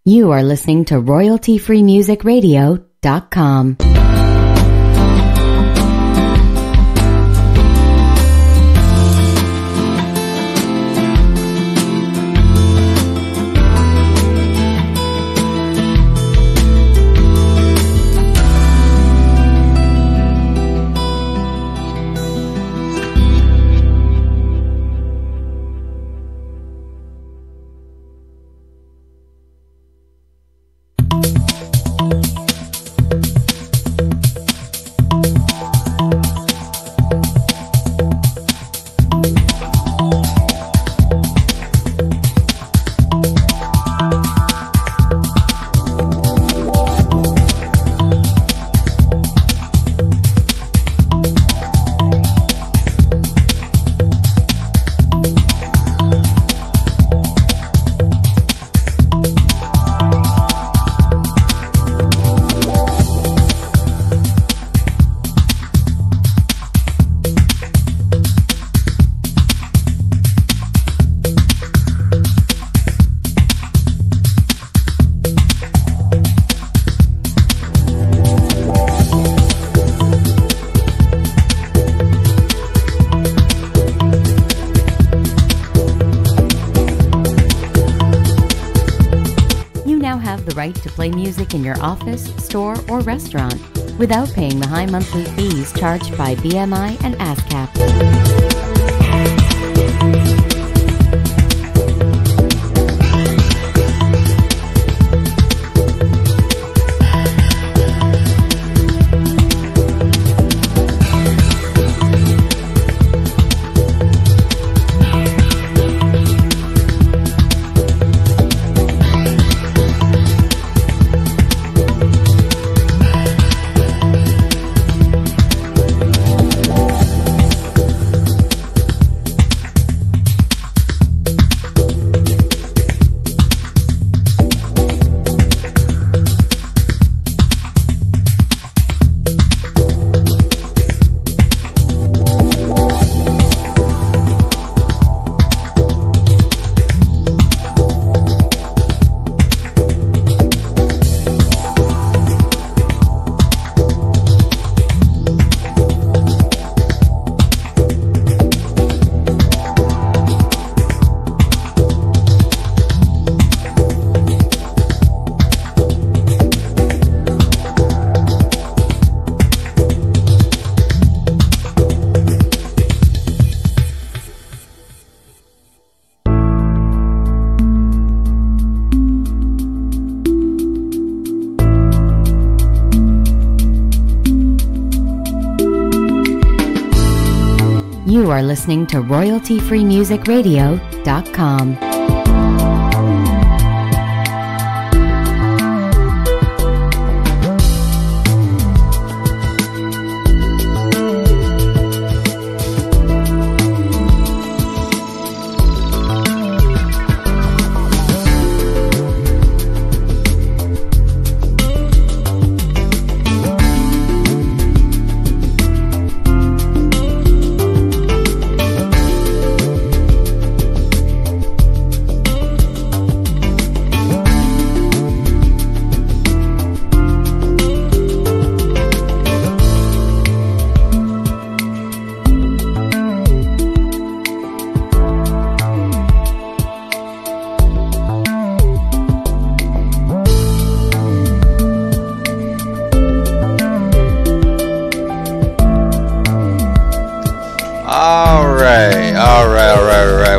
You are listening to royaltyfreemusicradio.com. To play music in your office, store, or restaurant without paying the high monthly fees charged by BMI and ASCAP. You are listening to royaltyfreemusicradio.com.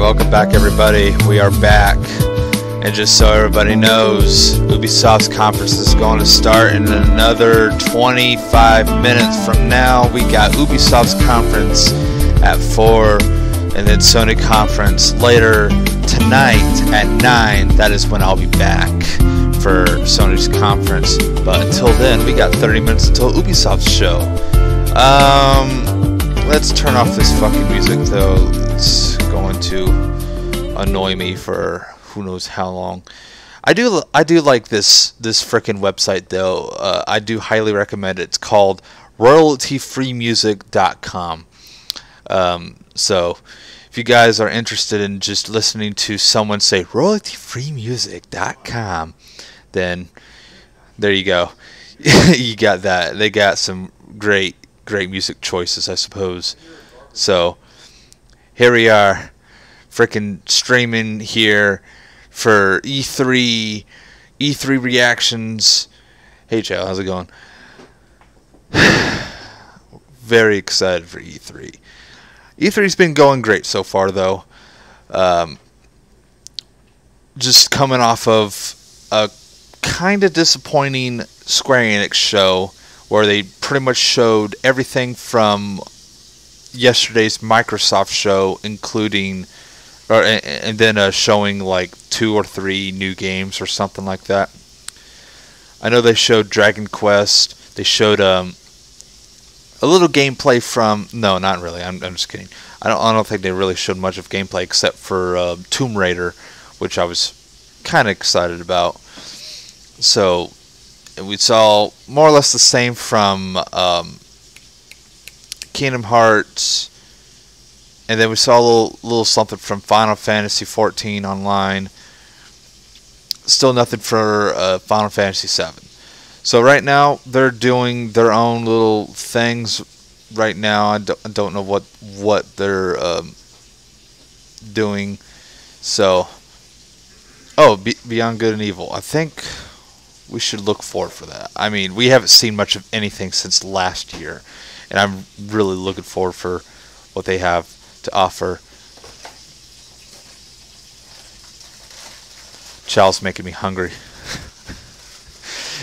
Welcome back, everybody. We are back, and just so everybody knows, Ubisoft's conference is going to start in another 25 minutes from now. We got Ubisoft's conference at 4, and then Sony conference later tonight at 9. That is when I'll be back for Sony's conference. But until then, we got 30 minutes until Ubisoft's show. Let's turn off this fucking music, though. It's going to annoy me for who knows how long. I do like this frickin' website, though. I do highly recommend it. It's called royaltyfreemusic.com. So if you guys are interested in just listening to someone say royaltyfreemusic.com, then there you go. You got that. They got some great music choices, I suppose. So here we are, freaking streaming here for E3 reactions. Hey Joe, how's it going? Very excited for E3. E3's been going great so far, though. Just coming off of a kind of disappointing Square Enix show where they pretty much showed everything from yesterday's Microsoft show, including, and then showing like 2 or 3 new games or something like that. I know they showed Dragon Quest. They showed a little gameplay from. No, not really. I'm just kidding. I don't think they really showed much of gameplay except for Tomb Raider, which I was kind of excited about. So we saw more or less the same from Kingdom Hearts, and then we saw a little something from Final Fantasy XIV Online. Still nothing for Final Fantasy VII. So right now they're doing their own little things. Right now I don't know what they're doing. So Beyond Good and Evil. I think we should look forward for that. I mean, we haven't seen much of anything since last year, and I'm really looking forward for what they have to offer. Chow's making me hungry.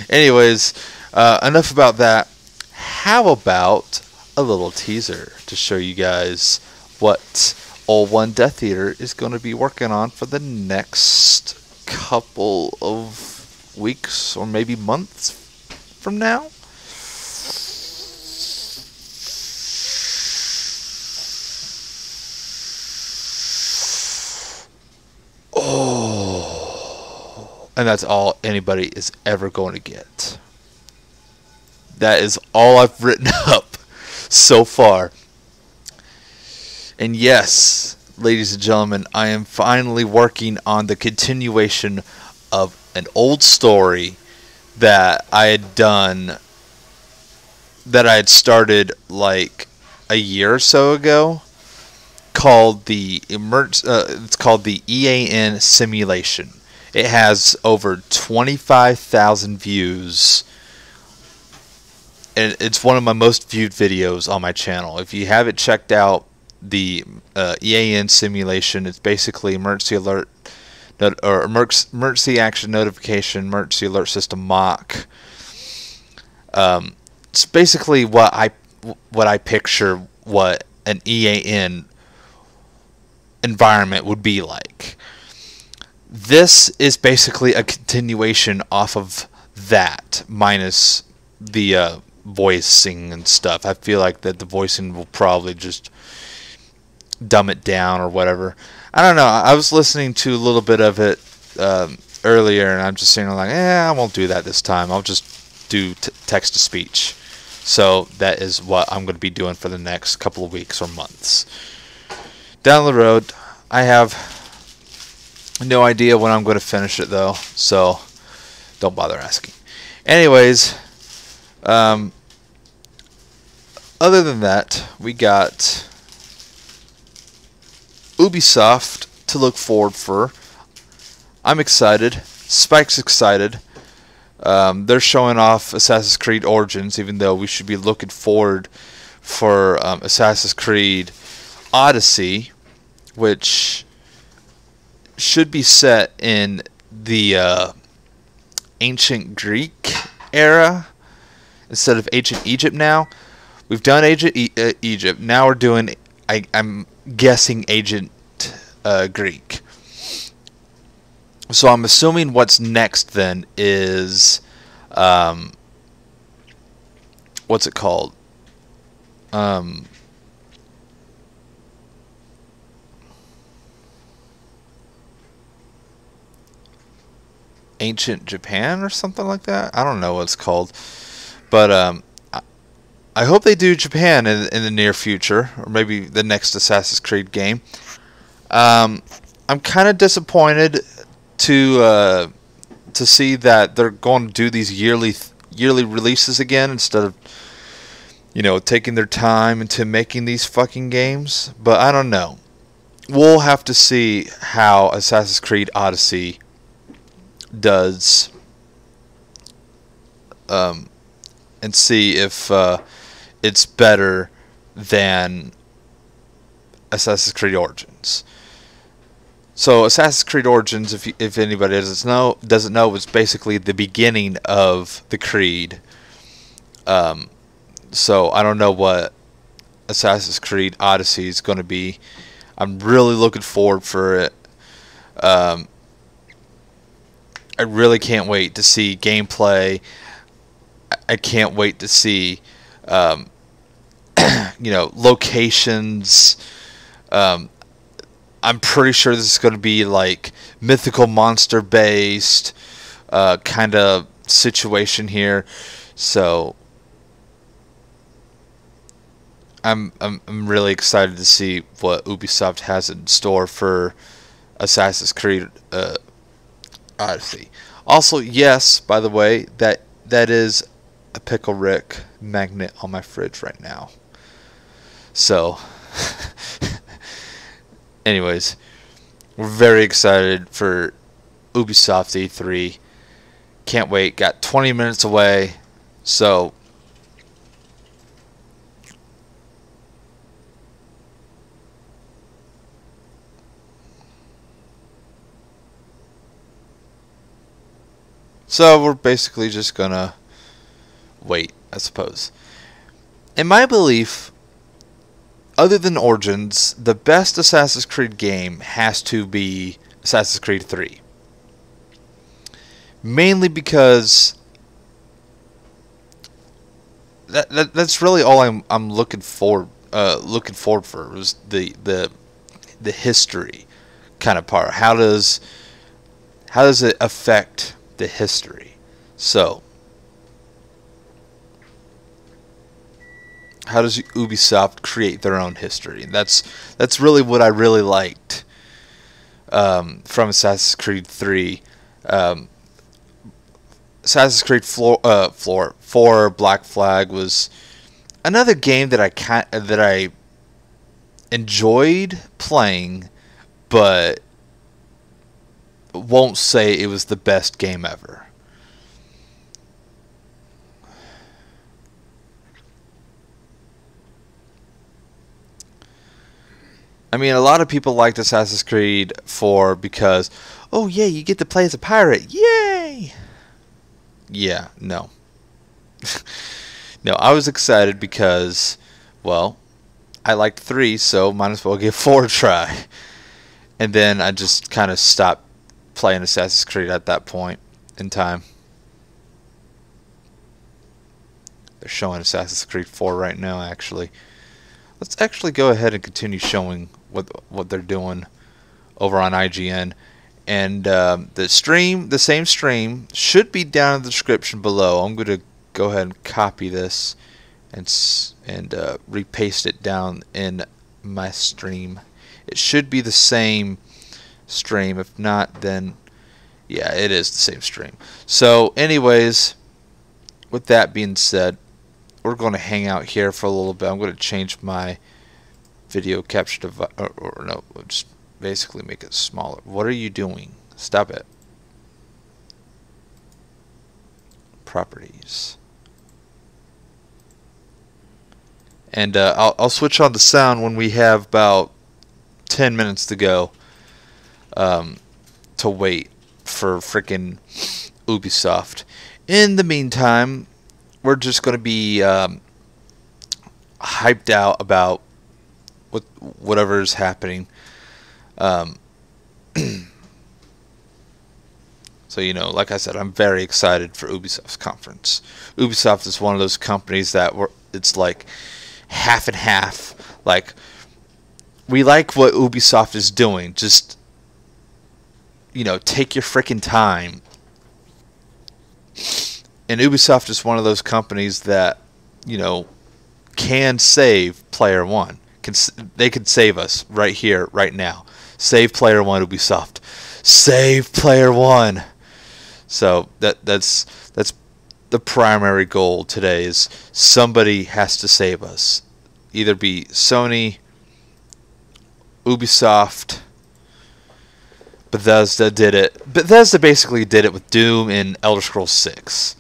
Anyways, enough about that. How about a little teaser to show you guys what Old One DeathEater is going to be working on for the next couple of weeks or maybe months from now? Oh, and that's all anybody is ever going to get. That is all I've written up so far. And yes, ladies and gentlemen, I am finally working on the continuation of an old story that I had done, that I had started like a year or so ago, called it's called the EAN Simulation. It has over 25,000 views, and it's one of my most viewed videos on my channel. If you haven't checked out the EAN Simulation, it's basically emergency alert or emergency action notification, emergency alert system mock. It's basically what I picture what an EAN environment would be like. This is basically a continuation off of that, minus the voicing and stuff. I feel like that the voicing will probably just dumb it down or whatever. I don't know. I was listening to a little bit of it earlier, and I'm just saying like, I won't do that this time. I'll just do text to speech. So that is what I'm going to be doing for the next couple of weeks or months. Down the road, I have no idea when I'm going to finish it though, so don't bother asking. Anyways, other than that, we got Ubisoft to look forward for. I'm excited. Spike's excited. They're showing off Assassin's Creed Origins, even though we should be looking forward for Assassin's Creed Odyssey, which should be set in the ancient Greek era instead of ancient Egypt now. We've done ancient Egypt. Now we're doing, I'm guessing, ancient Greek. So I'm assuming what's next then is, what's it called? Ancient Japan or something like that. I don't know what it's called, but I hope they do Japan in the near future, or maybe the next Assassin's Creed game. I'm kind of disappointed to to see that they're going to do these yearly releases again instead of, you know, taking their time into making these fucking games. But I don't know. We'll have to see how Assassin's Creed Odyssey does, and see if it's better than Assassin's Creed Origins. So Assassin's Creed Origins, if anybody doesn't know, was basically the beginning of the Creed. So I don't know what Assassin's Creed Odyssey is going to be. I'm really looking forward for it. I really can't wait to see gameplay. I can't wait to see, you know, locations. I'm pretty sure this is going to be like mythical monster based kind of situation here. So I'm really excited to see what Ubisoft has in store for Assassin's Creed Odyssey. Also, yes, by the way, that is a Pickle Rick magnet on my fridge right now. So, anyways, we're very excited for Ubisoft E3. Can't wait. Got 20 minutes away. So, we're basically just gonna wait, I suppose. In my belief, other than Origins, the best Assassin's Creed game has to be Assassin's Creed 3. Mainly because that's really all I'm looking forward for, was the history kind of part. How does it affect the history? So, how does Ubisoft create their own history? And that's really what I really liked from Assassin's Creed 3. Assassin's Creed 4 Black Flag was another game that I enjoyed playing, but won't say it was the best game ever. I mean, a lot of people liked Assassin's Creed 4 because, oh yeah, you get to play as a pirate. Yay! Yeah, no. No, I was excited because, well, I liked 3, so might as well give 4 a try. And then I just kind of stopped playing Assassin's Creed at that point in time. They're showing Assassin's Creed 4 right now, actually. Let's actually go ahead and continue showing what they're doing over on IGN. And the same stream should be down in the description below. I'm going to go ahead and copy this and repaste it down in my stream. It should be the same stream. If not, then yeah, it is the same stream. So anyways, with that being said, we're going to hang out here for a little bit. I'm going to change my video capture device, or no, just basically make it smaller. What are you doing? Stop it. Properties. And I'll switch on the sound when we have about 10 minutes to go, to wait for frickin' Ubisoft. In the meantime, we're just going to be hyped out about whatever is happening. So, you know, like I said, I'm very excited for Ubisoft's conference. Ubisoft is one of those companies that it's like half and half. Like, we like what Ubisoft is doing. Just, you know, take your freaking time. And Ubisoft is one of those companies that, you know, can save Player One. They could save us right here, right now. Save Player One, Ubisoft. Save Player One. So that's the primary goal today is somebody has to save us. Either be Sony, Ubisoft, Bethesda did it. Bethesda basically did it with Doom and Elder Scrolls 6.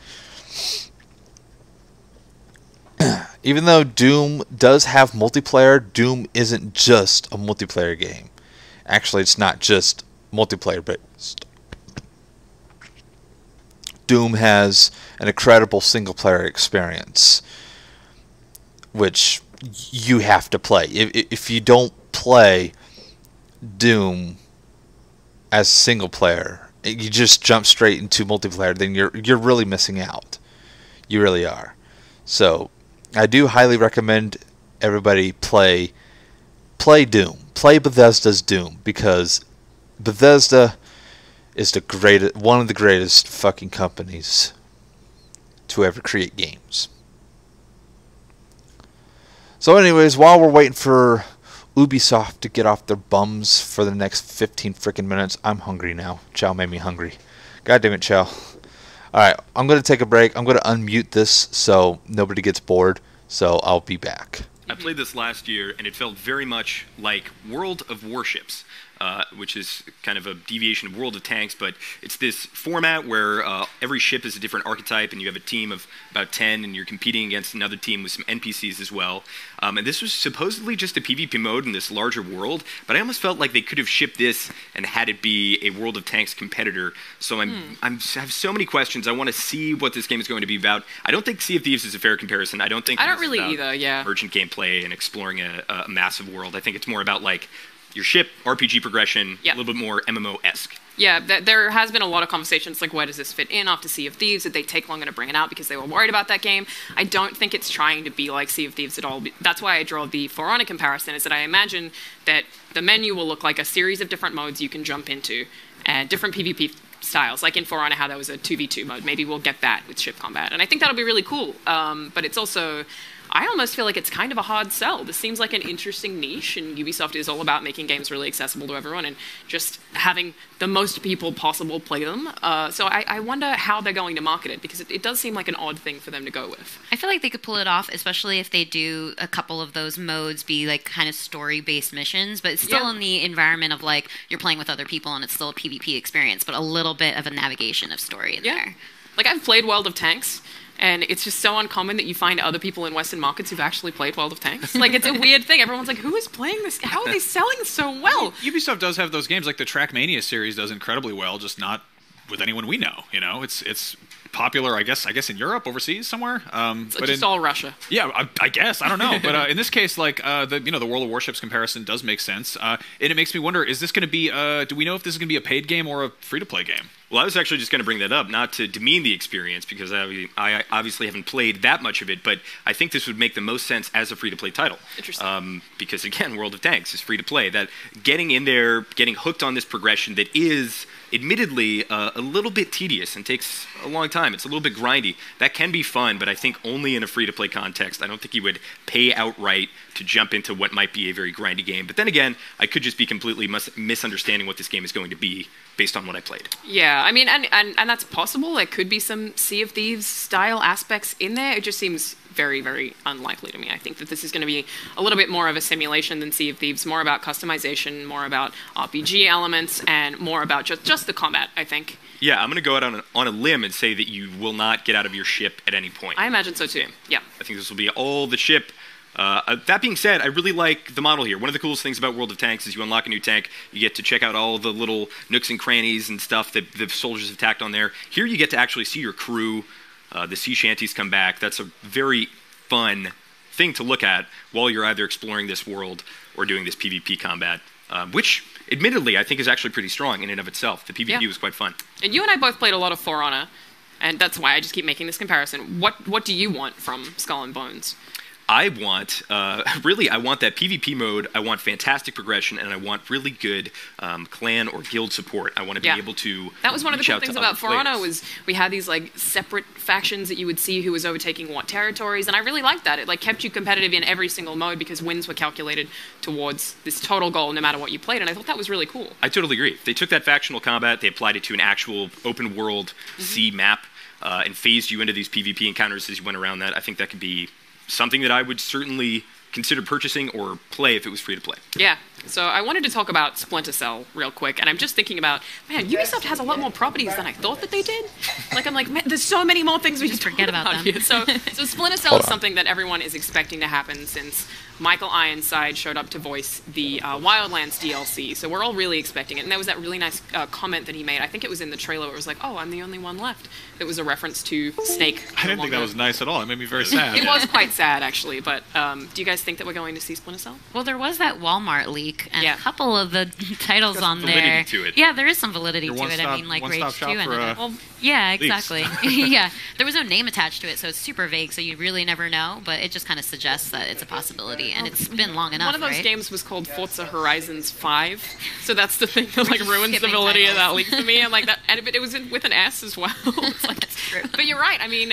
Even though Doom does have multiplayer, Doom isn't just a multiplayer game. Actually, it's not just multiplayer based. Doom has an incredible single-player experience, which you have to play. If you don't play Doom as single player, you just jump straight into multiplayer, then you're really missing out. You really are. So I do highly recommend everybody play Doom. Play Bethesda's Doom, because Bethesda is one of the greatest fucking companies to ever create games. So anyways, while we're waiting for Ubisoft to get off their bums for the next 15 freaking minutes, I'm hungry now. Chow made me hungry. God damn it, Chow. Alright, I'm going to take a break. I'm going to unmute this so nobody gets bored. So I'll be back. I played this last year, and it felt very much like World of Warships, which is kind of a deviation of World of Tanks, but it's this format where every ship is a different archetype, and you have a team of about 10, and you're competing against another team with some NPCs as well. And this was supposedly just a PvP mode in this larger world, but I almost felt like they could have shipped this and had it be a World of Tanks competitor. So I have so many questions. I want to see what this game is going to be about. I don't think Sea of Thieves is a fair comparison. I don't really either. Yeah, merchant gameplay and exploring a massive world. I think it's more about like your ship, RPG progression, a little bit more MMO-esque. Yeah, there has been a lot of conversations like, where does this fit in after Sea of Thieves? Did they take longer to bring it out because they were worried about that game? I don't think it's trying to be like Sea of Thieves at all. That's why I draw the For Honor comparison, is that I imagine that the menu will look like a series of different modes you can jump into, and different PvP styles, like in For Honor how there was a 2v2 mode. Maybe we'll get that with ship combat, and I think that'll be really cool. But it's also, I almost feel like it's kind of a hard sell. This seems like an interesting niche, and Ubisoft is all about making games really accessible to everyone and just having the most people possible play them. So I wonder how they're going to market it, because it does seem like an odd thing for them to go with. I feel like they could pull it off, especially if they do a couple of those modes be like kind of story-based missions, but it's still in the environment of like you're playing with other people and it's still a PvP experience, but a little bit of a navigation of story in there. Like, I've played World of Tanks, and it's just so uncommon that you find other people in Western markets who've actually played World of Tanks. Like, it's a weird thing. Everyone's like, who is playing this? How are they selling so well? Ubisoft does have those games. Like, the Trackmania series does incredibly well, just not with anyone we know. You know, it's popular, I guess in Europe, overseas somewhere. It's but just all Russia. Yeah, I guess. I don't know. But in this case, like the World of Warships comparison does make sense. And it makes me wonder: is this going to be? Do we know if this is going to be a paid game or a free-to-play game? Well, I was actually just going to bring that up, not to demean the experience, because I obviously haven't played that much of it, but I think this would make the most sense as a free-to-play title. Interesting. Because, again, World of Tanks is free-to-play. That getting in there, getting hooked on this progression that is admittedly a little bit tedious and takes a long time. It's a little bit grindy. That can be fun, but I think only in a free-to-play context. I don't think you would pay outright to jump into what might be a very grindy game. But then again, I could just be completely misunderstanding what this game is going to be based on what I played. Yeah, I mean, and that's possible. There could be some Sea of Thieves style aspects in there. It just seems very, very unlikely to me. I think that this is going to be a little bit more of a simulation than Sea of Thieves, more about customization, more about RPG elements, and more about just the combat, I think. Yeah, I'm going to go out on a limb and say that you will not get out of your ship at any point. I imagine so too, yeah. I think this will be all the ship. That being said, I really like the model here. One of the coolest things about World of Tanks is you unlock a new tank, you get to check out all the little nooks and crannies and stuff that the soldiers have tacked on there. Here you get to actually see your crew. The sea shanties come back. That's a very fun thing to look at while you're either exploring this world or doing this PvP combat, which, admittedly, I think is actually pretty strong in and of itself. The PvP was quite fun. And you and I both played a lot of For Honor, and that's why I just keep making this comparison. What do you want from Skull and Bones? I want, really, I want that PvP mode. I want fantastic progression, and I want really good clan or guild support. I want to be able to. That was one of the cool reach out things to about other For Honor players. was we had these like separate factions that you would see who was overtaking what territories, and I really liked that. It like kept you competitive in every single mode because wins were calculated towards this total goal, no matter what you played, and I thought that was really cool. I totally agree. They took that factional combat, they applied it to an actual open world sea map, and phased you into these PvP encounters as you went around that. I think that could be something that I would certainly consider purchasing or play if it was free to play. Yeah. So I wanted to talk about Splinter Cell real quick, and I'm just thinking about, man, Ubisoft has a lot more properties than I thought that they did. Like, I'm like, man, there's so many more things we can forget talk about them. here. So Splinter Cell is something that everyone is expecting to happen since Michael Ironside showed up to voice the Wildlands DLC. So we're all really expecting it. And there was that really nice comment that he made. I think it was in the trailer where it was like, oh, I'm the only one left. It was a reference to Snake. I didn't think that was nice at all. It made me very sad. It was quite sad, actually. But do you guys think that we're going to see Splinter Cell? Well, there was that Walmart leak, and Yeah. a couple of the titles on validity there. to it. Yeah, there is some validity Your to it. I mean, like one-stop Rage shop 2 and for, well, yeah, leaks. exactly. Yeah, there was no name attached to it, so it's super vague, so you really never know. But it just kind of suggests that it's a possibility, and it's been long enough. One of those right? games was called Forza Horizons 5, so that's the thing that like ruins the skipping validity of that titles. leak for me. I'm like that, and it was with an S as well. It's like, true. but you're right. I mean,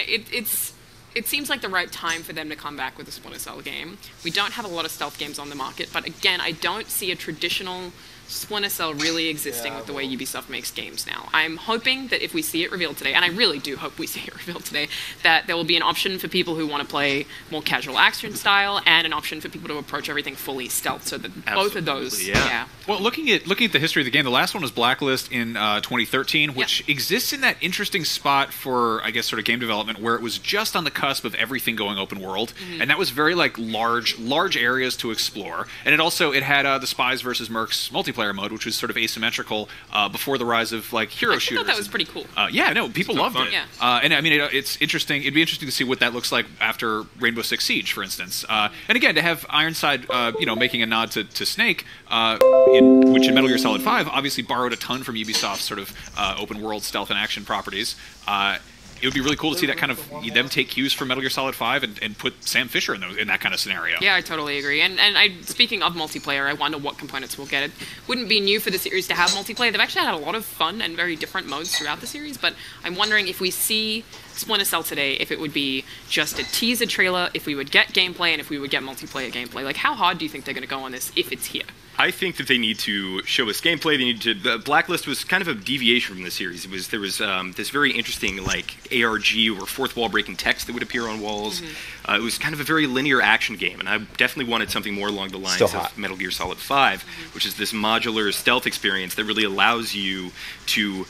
it seems like the right time for them to come back with a Splinter Cell game. We don't have a lot of stealth games on the market, but again, I don't see a traditional Splinter Cell really existing with the way Ubisoft makes games now. I'm hoping that if we see it revealed today, and I really do hope we see it revealed today, that there will be an option for people who want to play more casual action style and an option for people to approach everything fully stealth, so that both of those, Absolutely, yeah. Well, looking at the history of the game, the last one was Blacklist in 2013, which exists in that interesting spot for, I guess, sort of game development where it was just on the cusp of everything going open world, and that was very like large areas to explore. And it had the Spies versus Mercs multiplayer mode, which was sort of asymmetrical before the rise of like hero shooters. I thought that was pretty cool. Yeah, no, people loved fun. it. Yeah. And I mean, it's interesting. It'd be interesting to see what that looks like after Rainbow Six Siege, for instance. And again, to have Ironside, making a nod to Snake, which in Metal Gear Solid 5 obviously borrowed a ton from Ubisoft's sort of open world stealth and action properties. It would be really cool to see that kind of them take cues from Metal Gear Solid 5 and put Sam Fisher in that kind of scenario. Yeah, I totally agree. And speaking of multiplayer, I wonder what components we'll get. It wouldn't be new for the series to have multiplayer. They've actually had a lot of fun and very different modes throughout the series, but I'm wondering if we see Splinter Cell today, if it would be just a teaser trailer, if we would get gameplay, and if we would get multiplayer gameplay. Like, how hard do you think they're going to go on this if it's here? I think that they need to show us gameplay. They need to. The Blacklist was kind of a deviation from the series. There was this very interesting like ARG or fourth wall breaking text that would appear on walls. It was kind of a very linear action game, and I definitely wanted something more along the lines of Metal Gear Solid 5, which is this modular stealth experience that really allows you to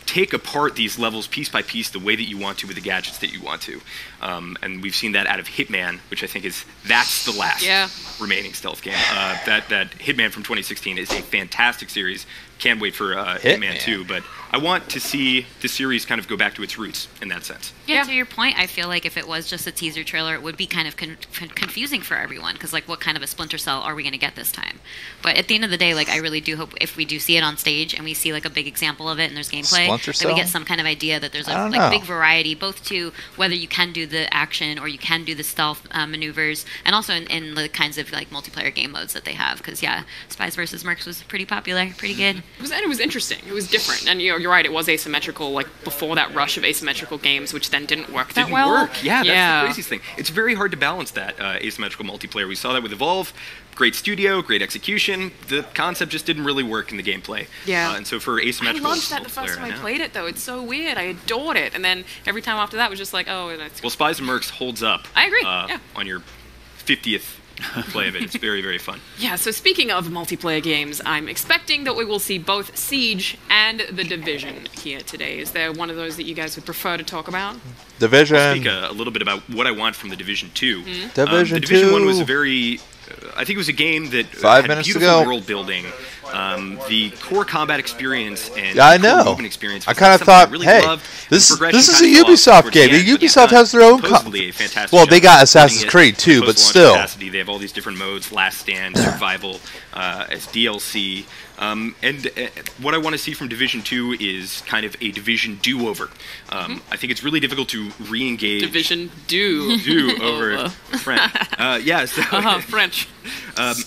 take apart these levels piece by piece the way that you want to with the gadgets that you want to. And we've seen that out of Hitman, which I think that's the last remaining stealth game. That Hitman from 2016 is a fantastic series. Can't wait for Hitman 2, but I want to see the series kind of go back to its roots in that sense. Yeah, to your point, I feel like if it was just a teaser trailer, it would be kind of confusing for everyone, because like, what kind of a Splinter Cell are we going to get this time? But at the end of the day, like, I really do hope if we do see it on stage and we see like a big example of it and there's gameplay, that we get some kind of idea that there's a big variety, both to whether you can do the action or you can do the stealth maneuvers, and also in the kinds of like multiplayer game modes that they have. Because Spies versus Mercs was pretty popular, pretty good. It was interesting. It was different, and you're right. It was asymmetrical, like before that rush of asymmetrical games, which then didn't work that well. Didn't work. Yeah, that's the craziest thing. It's very hard to balance that asymmetrical multiplayer. We saw that with Evolve. Great studio, great execution. The concept just didn't really work in the gameplay. Yeah. And so for asymmetrical, I loved that the first time I played it, though. It's so weird. I adored it, and then every time after that was just like, oh, that's. Well, Spies and Mercs holds up. I agree. On your 50th play of it. It's very, very fun. Yeah, so speaking of multiplayer games, I'm expecting that we will see both Siege and The Division here today. Is there one of those that you guys would prefer to talk about? Division. I'll speak a little bit about what I want from The Division 2. Division 2. The Division 1 was a very... I think it was a game that 5 had minutes beautiful ago. world building. The core combat experience and I core know. movement experience. I kind of something thought, really hey, loved. this The is progression a kind of Ubisoft towards the game. end, but Ubisoft has their own. supposedly a fantastic Well, they job got putting Assassin's it Creed too, in but post-launch still. capacity. They have all these different modes: Last Stand, Survival. as DLC. What I want to see from Division 2 is kind of a Division do-over. I think it's really difficult to re-engage... Division do-over. French. Yeah, so... French.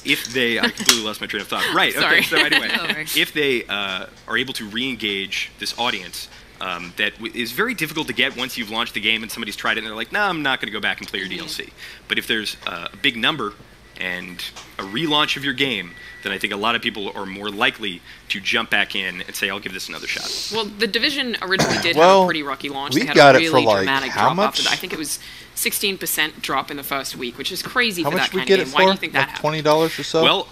If they... I completely lost my train of thought. Right, Sorry. okay, so anyway. If they are able to re-engage this audience... that is very difficult to get once you've launched the game and somebody's tried it and they're like, nah, I'm not going to go back and play your DLC. But if there's a big number and a relaunch of your game, then I think a lot of people are more likely to jump back in and say, I'll give this another shot. Well, the Division originally did have a pretty rocky launch. They had a really dramatic drop after that. I think it was 16% drop in the first week, which is crazy for that kind of game. Why do you think that happened? $20 or so? Well,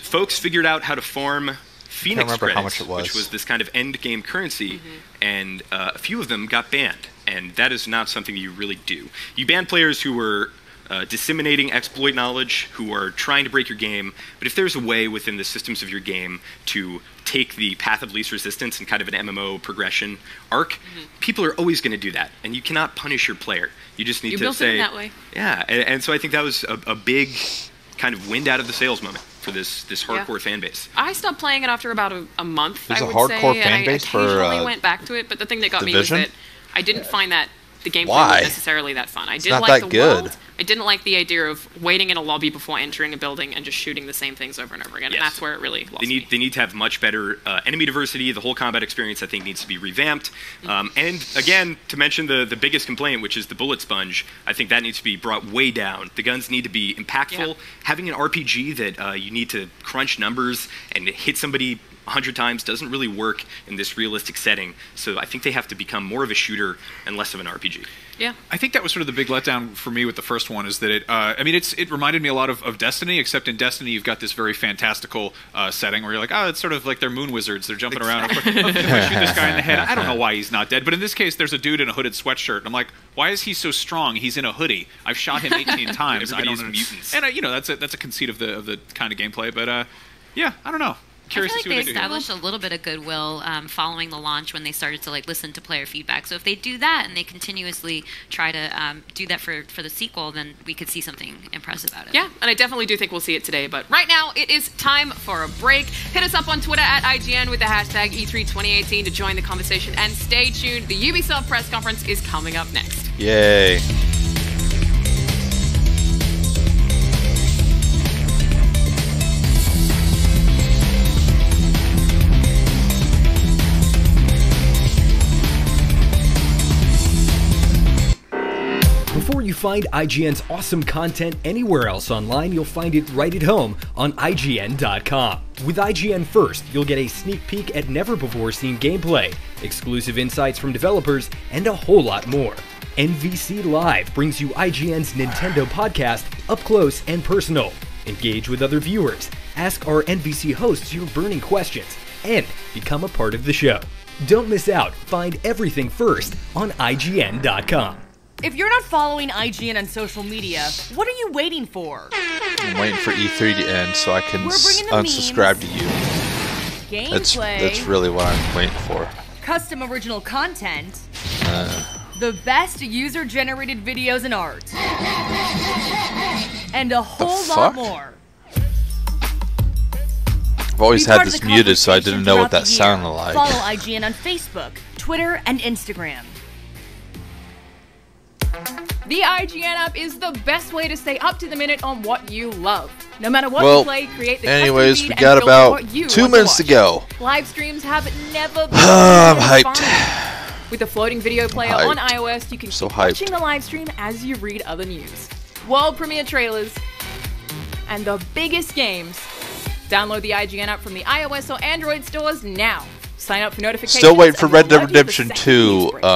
folks figured out how to farm Phoenix credits, how much it was. which was this kind of end game currency, and a few of them got banned, and that is not something you really do. You ban players who were disseminating exploit knowledge, who are trying to break your game, but if there's a way within the systems of your game to take the path of least resistance and kind of an MMO progression arc, people are always going to do that, and you cannot punish your player. You just need to say... You built it in that way. Yeah, and so I think that was a big kind of wind out of the sails moment for this hardcore fan base. I stopped playing it after about a month, There's I would a hardcore say, fan base and I occasionally for went back to it, but the thing that got Division? me was that I didn't find that the gameplay Why? was necessarily that fun. I did not like that the good. world. I didn't like the idea of waiting in a lobby before entering a building and just shooting the same things over and over again. Yes. And that's where it really lost me. They need to have much better enemy diversity. The whole combat experience, I think, needs to be revamped. And again, to mention the biggest complaint, which is the bullet sponge, I think that needs to be brought way down. The guns need to be impactful. Yeah. Having an RPG that you need to crunch numbers and hit somebody 100 times doesn't really work in this realistic setting. So I think they have to become more of a shooter and less of an RPG. Yeah. I think that was sort of the big letdown for me with the first one, is that it reminded me a lot of Destiny, except in Destiny you've got this very fantastical setting where you're like, oh, it's sort of like they're moon wizards. They're jumping around. If I shoot this guy in the head, I don't know why he's not dead. But in this case, there's a dude in a hooded sweatshirt, and I'm like, why is he so strong? He's in a hoodie. I've shot him 18 times. Everybody I is don't know. mutants. And that's a conceit of the kind of gameplay. But yeah, I don't know. Curious I to feel see like what they they do. established a little bit of goodwill following the launch when they started to listen to player feedback. So if they do that and they continuously try to do that for the sequel, then we could see something impressive out of it. Yeah, and I definitely do think we'll see it today. But right now, it is time for a break. Hit us up on Twitter at IGN with the hashtag E32018 to join the conversation. And stay tuned. The Ubisoft press conference is coming up next. Yay. Before you find IGN's awesome content anywhere else online, you'll find it right at home on IGN.com. With IGN First, you'll get a sneak peek at never-before-seen gameplay, exclusive insights from developers, and a whole lot more. NVC Live brings you IGN's Nintendo podcast up close and personal. Engage with other viewers, ask our NVC hosts your burning questions, and become a part of the show. Don't miss out. Find everything first on IGN.com. If you're not following IGN on social media, what are you waiting for? I'm waiting for E3 to end so I can We're bringing the unsubscribe to you. Gameplay, That's really what I'm waiting for. custom original content, the best user-generated videos and art, and a whole lot fuck? more. I've always Be had part of this the muted, so I conversation didn't know what throughout that the year. sounded like. Follow IGN on Facebook, Twitter, and Instagram. The IGN app is the best way to stay up to the minute on what you love. No matter what Well, you play, create the anyways, custom feed we and got filter about what you 2 want minutes to watch. go. Live streams have never been I'm more hyped. fun. With the floating video player on hyped. iOS, you can So keep hyped. watching the live stream as you read other news. World premiere trailers, and the biggest games. Download the IGN app from the iOS or Android stores now. Sign up for notifications. Still waiting for and Red we'll Dead alert you the Redemption second 2 news breaks.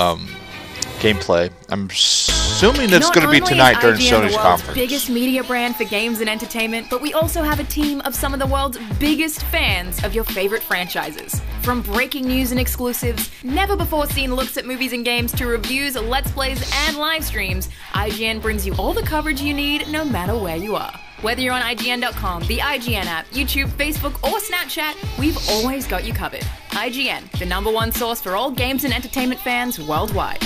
gameplay. I'm assuming it's Not going to be only tonight is during IGN Sony's the world's conference. biggest media brand for games and entertainment, but we also have a team of some of the world's biggest fans of your favorite franchises. From breaking news and exclusives, never-before-seen looks at movies and games, to reviews, let's plays, and live streams, IGN brings you all the coverage you need, no matter where you are. Whether you're on IGN.com, the IGN app, YouTube, Facebook, or Snapchat, we've always got you covered. IGN, the #1 source for all games and entertainment fans worldwide.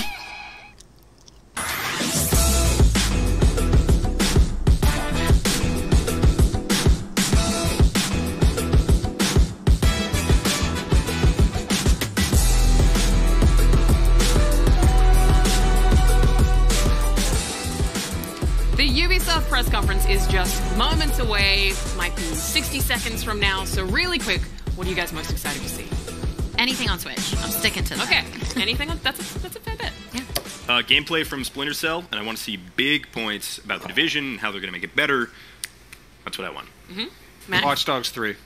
Ubisoft press conference is just moments away, might be 60 seconds from now, so really quick, what are you guys most excited to see? Anything on Switch. I'm sticking to that. Okay, anything on, that's a fair bit. Yeah. Gameplay from Splinter Cell, and I want to see big points about the Division, how they're going to make it better. That's what I want. Matt? Watch Dogs 3.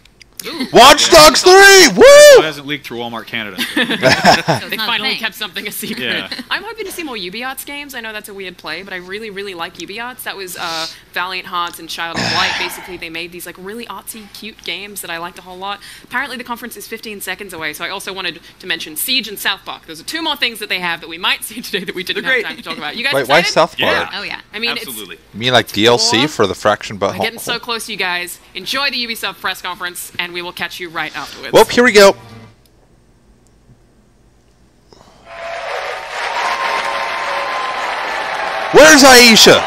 Watch Dogs 3! It Woo! hasn't leaked through Walmart Canada. They not a finally thing. kept something a secret. Yeah. I'm hoping to see more Ubisoft games. I know that's a weird play, but I really, really like Ubisoft. That was Valiant Hearts and Child of Light. Basically, they made these like really artsy, cute games that I liked a whole lot. Apparently, the conference is 15 seconds away, so I also wanted to mention Siege and South Park. Those are two more things that they have that we might see today that we didn't They're have great. time to talk about. You guys Wait, why excited? South Park? Yeah. Oh, yeah. I mean, Absolutely. You mean like DLC Four. for the fraction We're butthole? getting so close, you guys. Enjoy the Ubisoft press conference, and we will catch you right afterwards. Well, here we go. Where's Aisha?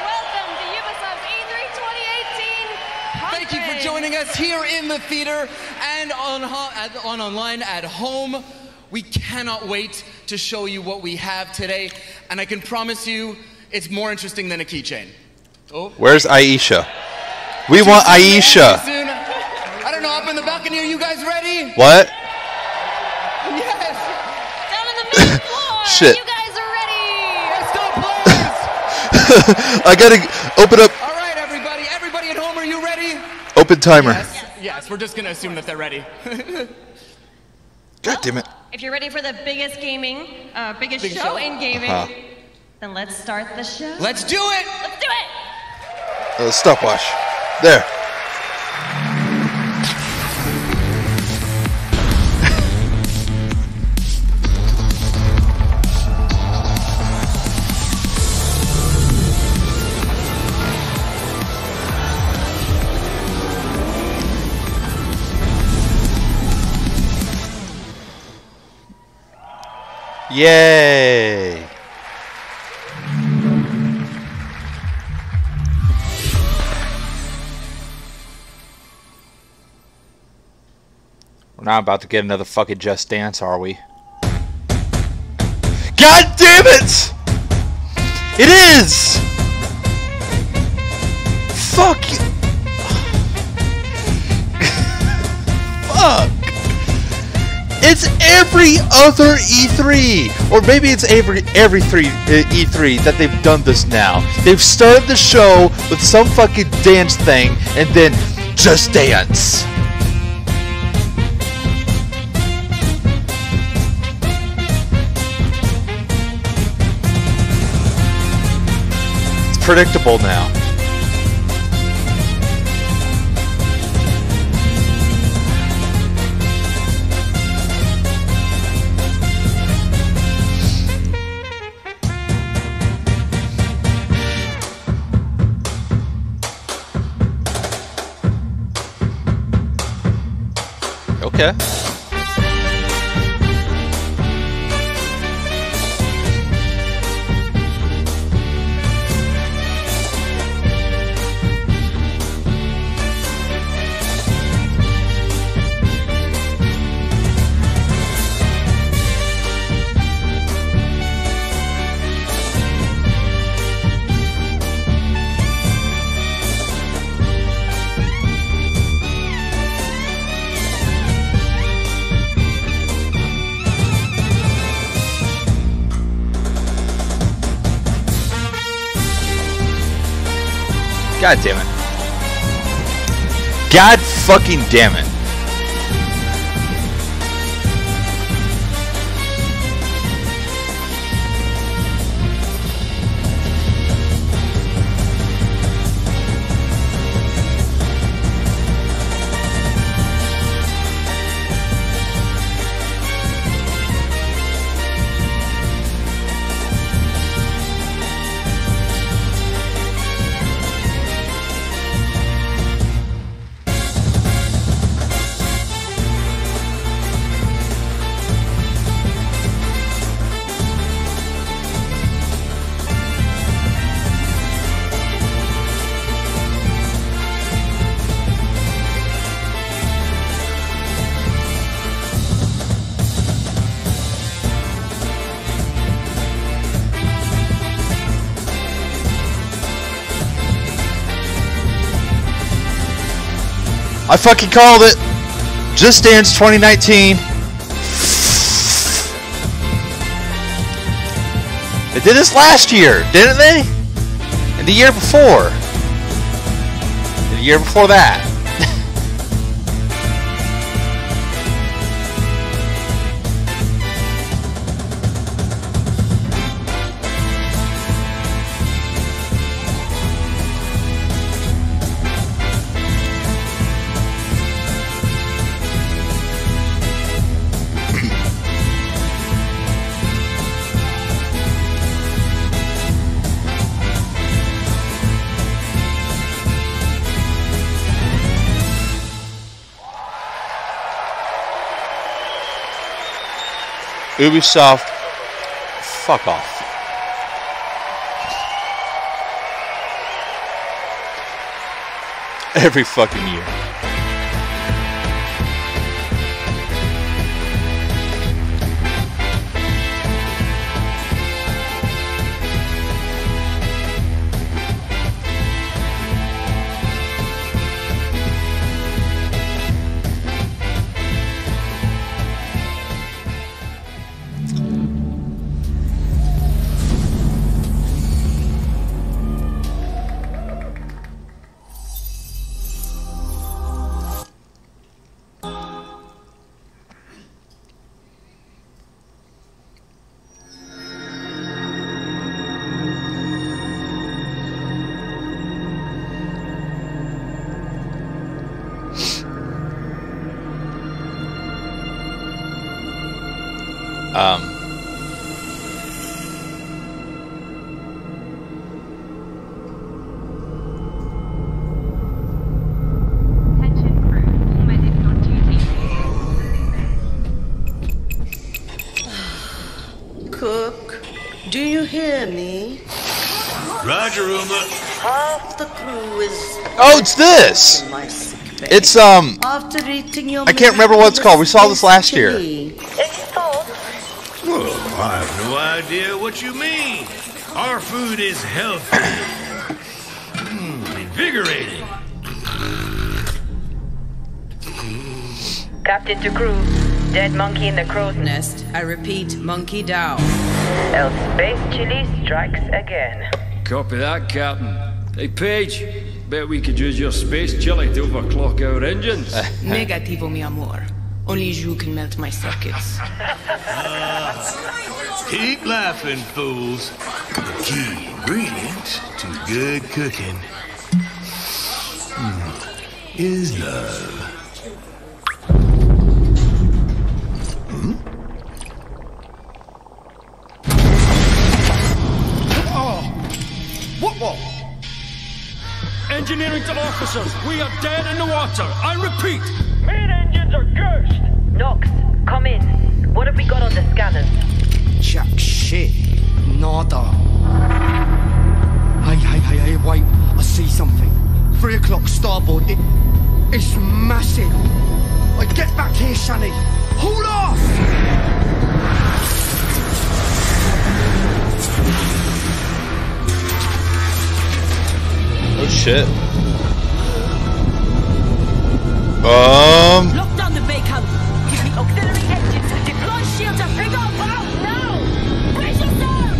Welcome to Ubisoft E3 2018 Thank you for joining us here in the theater and online at home. We cannot wait to show you what we have today, and I can promise you it's more interesting than a keychain. Oh. Where's Aisha? We want Aisha. Soon. I don't know, up in the balcony, are you guys ready? What? Yes! Down in the main floor. Shit. You guys are ready. Let's go, please! I gotta open up. All right, everybody. Everybody at home, are you ready? Open timer. Yes, we're just gonna assume that they're ready. God damn it. If you're ready for the biggest biggest Big show show. in gaming, Uh-huh. then let's start the show. Let's do it! Let's do it. Stopwatch. There. Yay! We're not about to get another fucking Just Dance, are we? God damn it! It is! Fuck! Fuck! It's every other E3! Or maybe it's every E3 that they've done this now. They've started the show with some fucking dance thing, and then Just Dance. It's predictable now. Okay. God damn it. God fucking damn it. I fucking called it. Just Dance 2019. They did this last year, didn't they? And the year before. And the year before that. Ubisoft, fuck off. Every fucking year. Cook, do you hear me? Roger, Uma. Half the crew is... Oh, it's this! It's, After eating your I can't remember what it's called. We saw this last year. Well, I have no idea what you mean. Our food is healthy. Invigorating. Captain to crew. Dead monkey in the crow's nest. I repeat, monkey down. Else space chili strikes again. Copy that, Captain. Hey, Paige. Bet we could use your space chili to overclock our engines. Negativo, mi amor. Only you can melt my circuits. Keep laughing, fools. The key ingredient to good cooking is love. What? Engineering to officers, we are dead in the water. I repeat. Main engines are cursed. Nox, come in. What have we got on the scanners? Jack shit. Nada. Hey, wait. I see something. 3 o'clock starboard. It's massive. Get back here, Shani. Hold off! Oh shit. Lock down the bacon. Give me auxiliary engines. Deploy shields and bring up out now. Brace yourselves.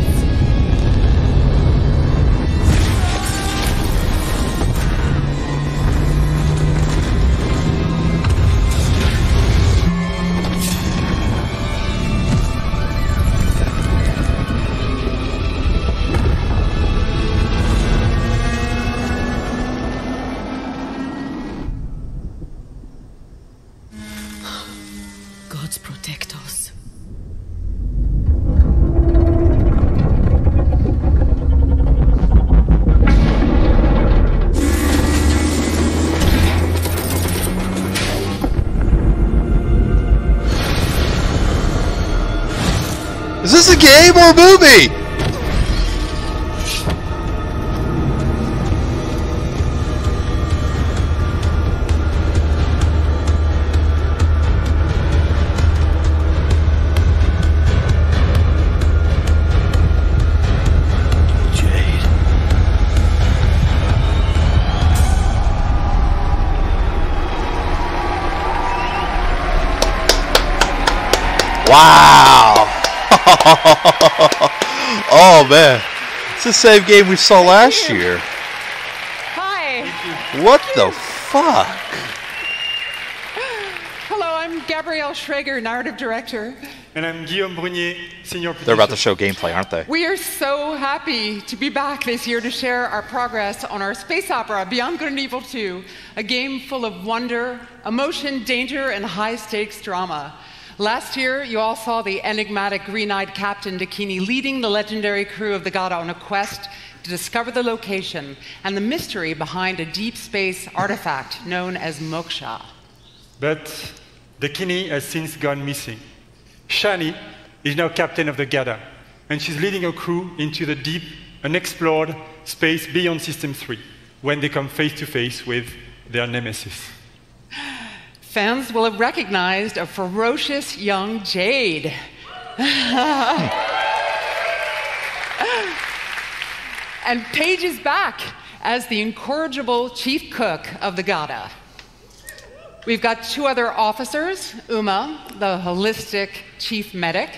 Gods protect us. Is this a game or a movie? Wow. Oh, man. It's the same game we saw last year. Hi. What the fuck? Hello, I'm Gabrielle Schrager, narrative director. And I'm Guillaume Brunier, senior producer. They're about to show gameplay, aren't they? We are so happy to be back this year to share our progress on our space opera, Beyond Good and Evil 2, a game full of wonder, emotion, danger, and high-stakes drama. Last year, you all saw the enigmatic green-eyed Captain Dakini leading the legendary crew of the Gada on a quest to discover the location and the mystery behind a deep space artifact known as Moksha. But Dakini has since gone missing. Shani is now captain of the Gada, and she's leading her crew into the deep, unexplored space beyond System 3, when they come face to face with their nemesis. Fans will have recognized a ferocious young Jade. And Paige is back as the incorrigible chief cook of the Gada. We've got two other officers, Uma, the holistic chief medic,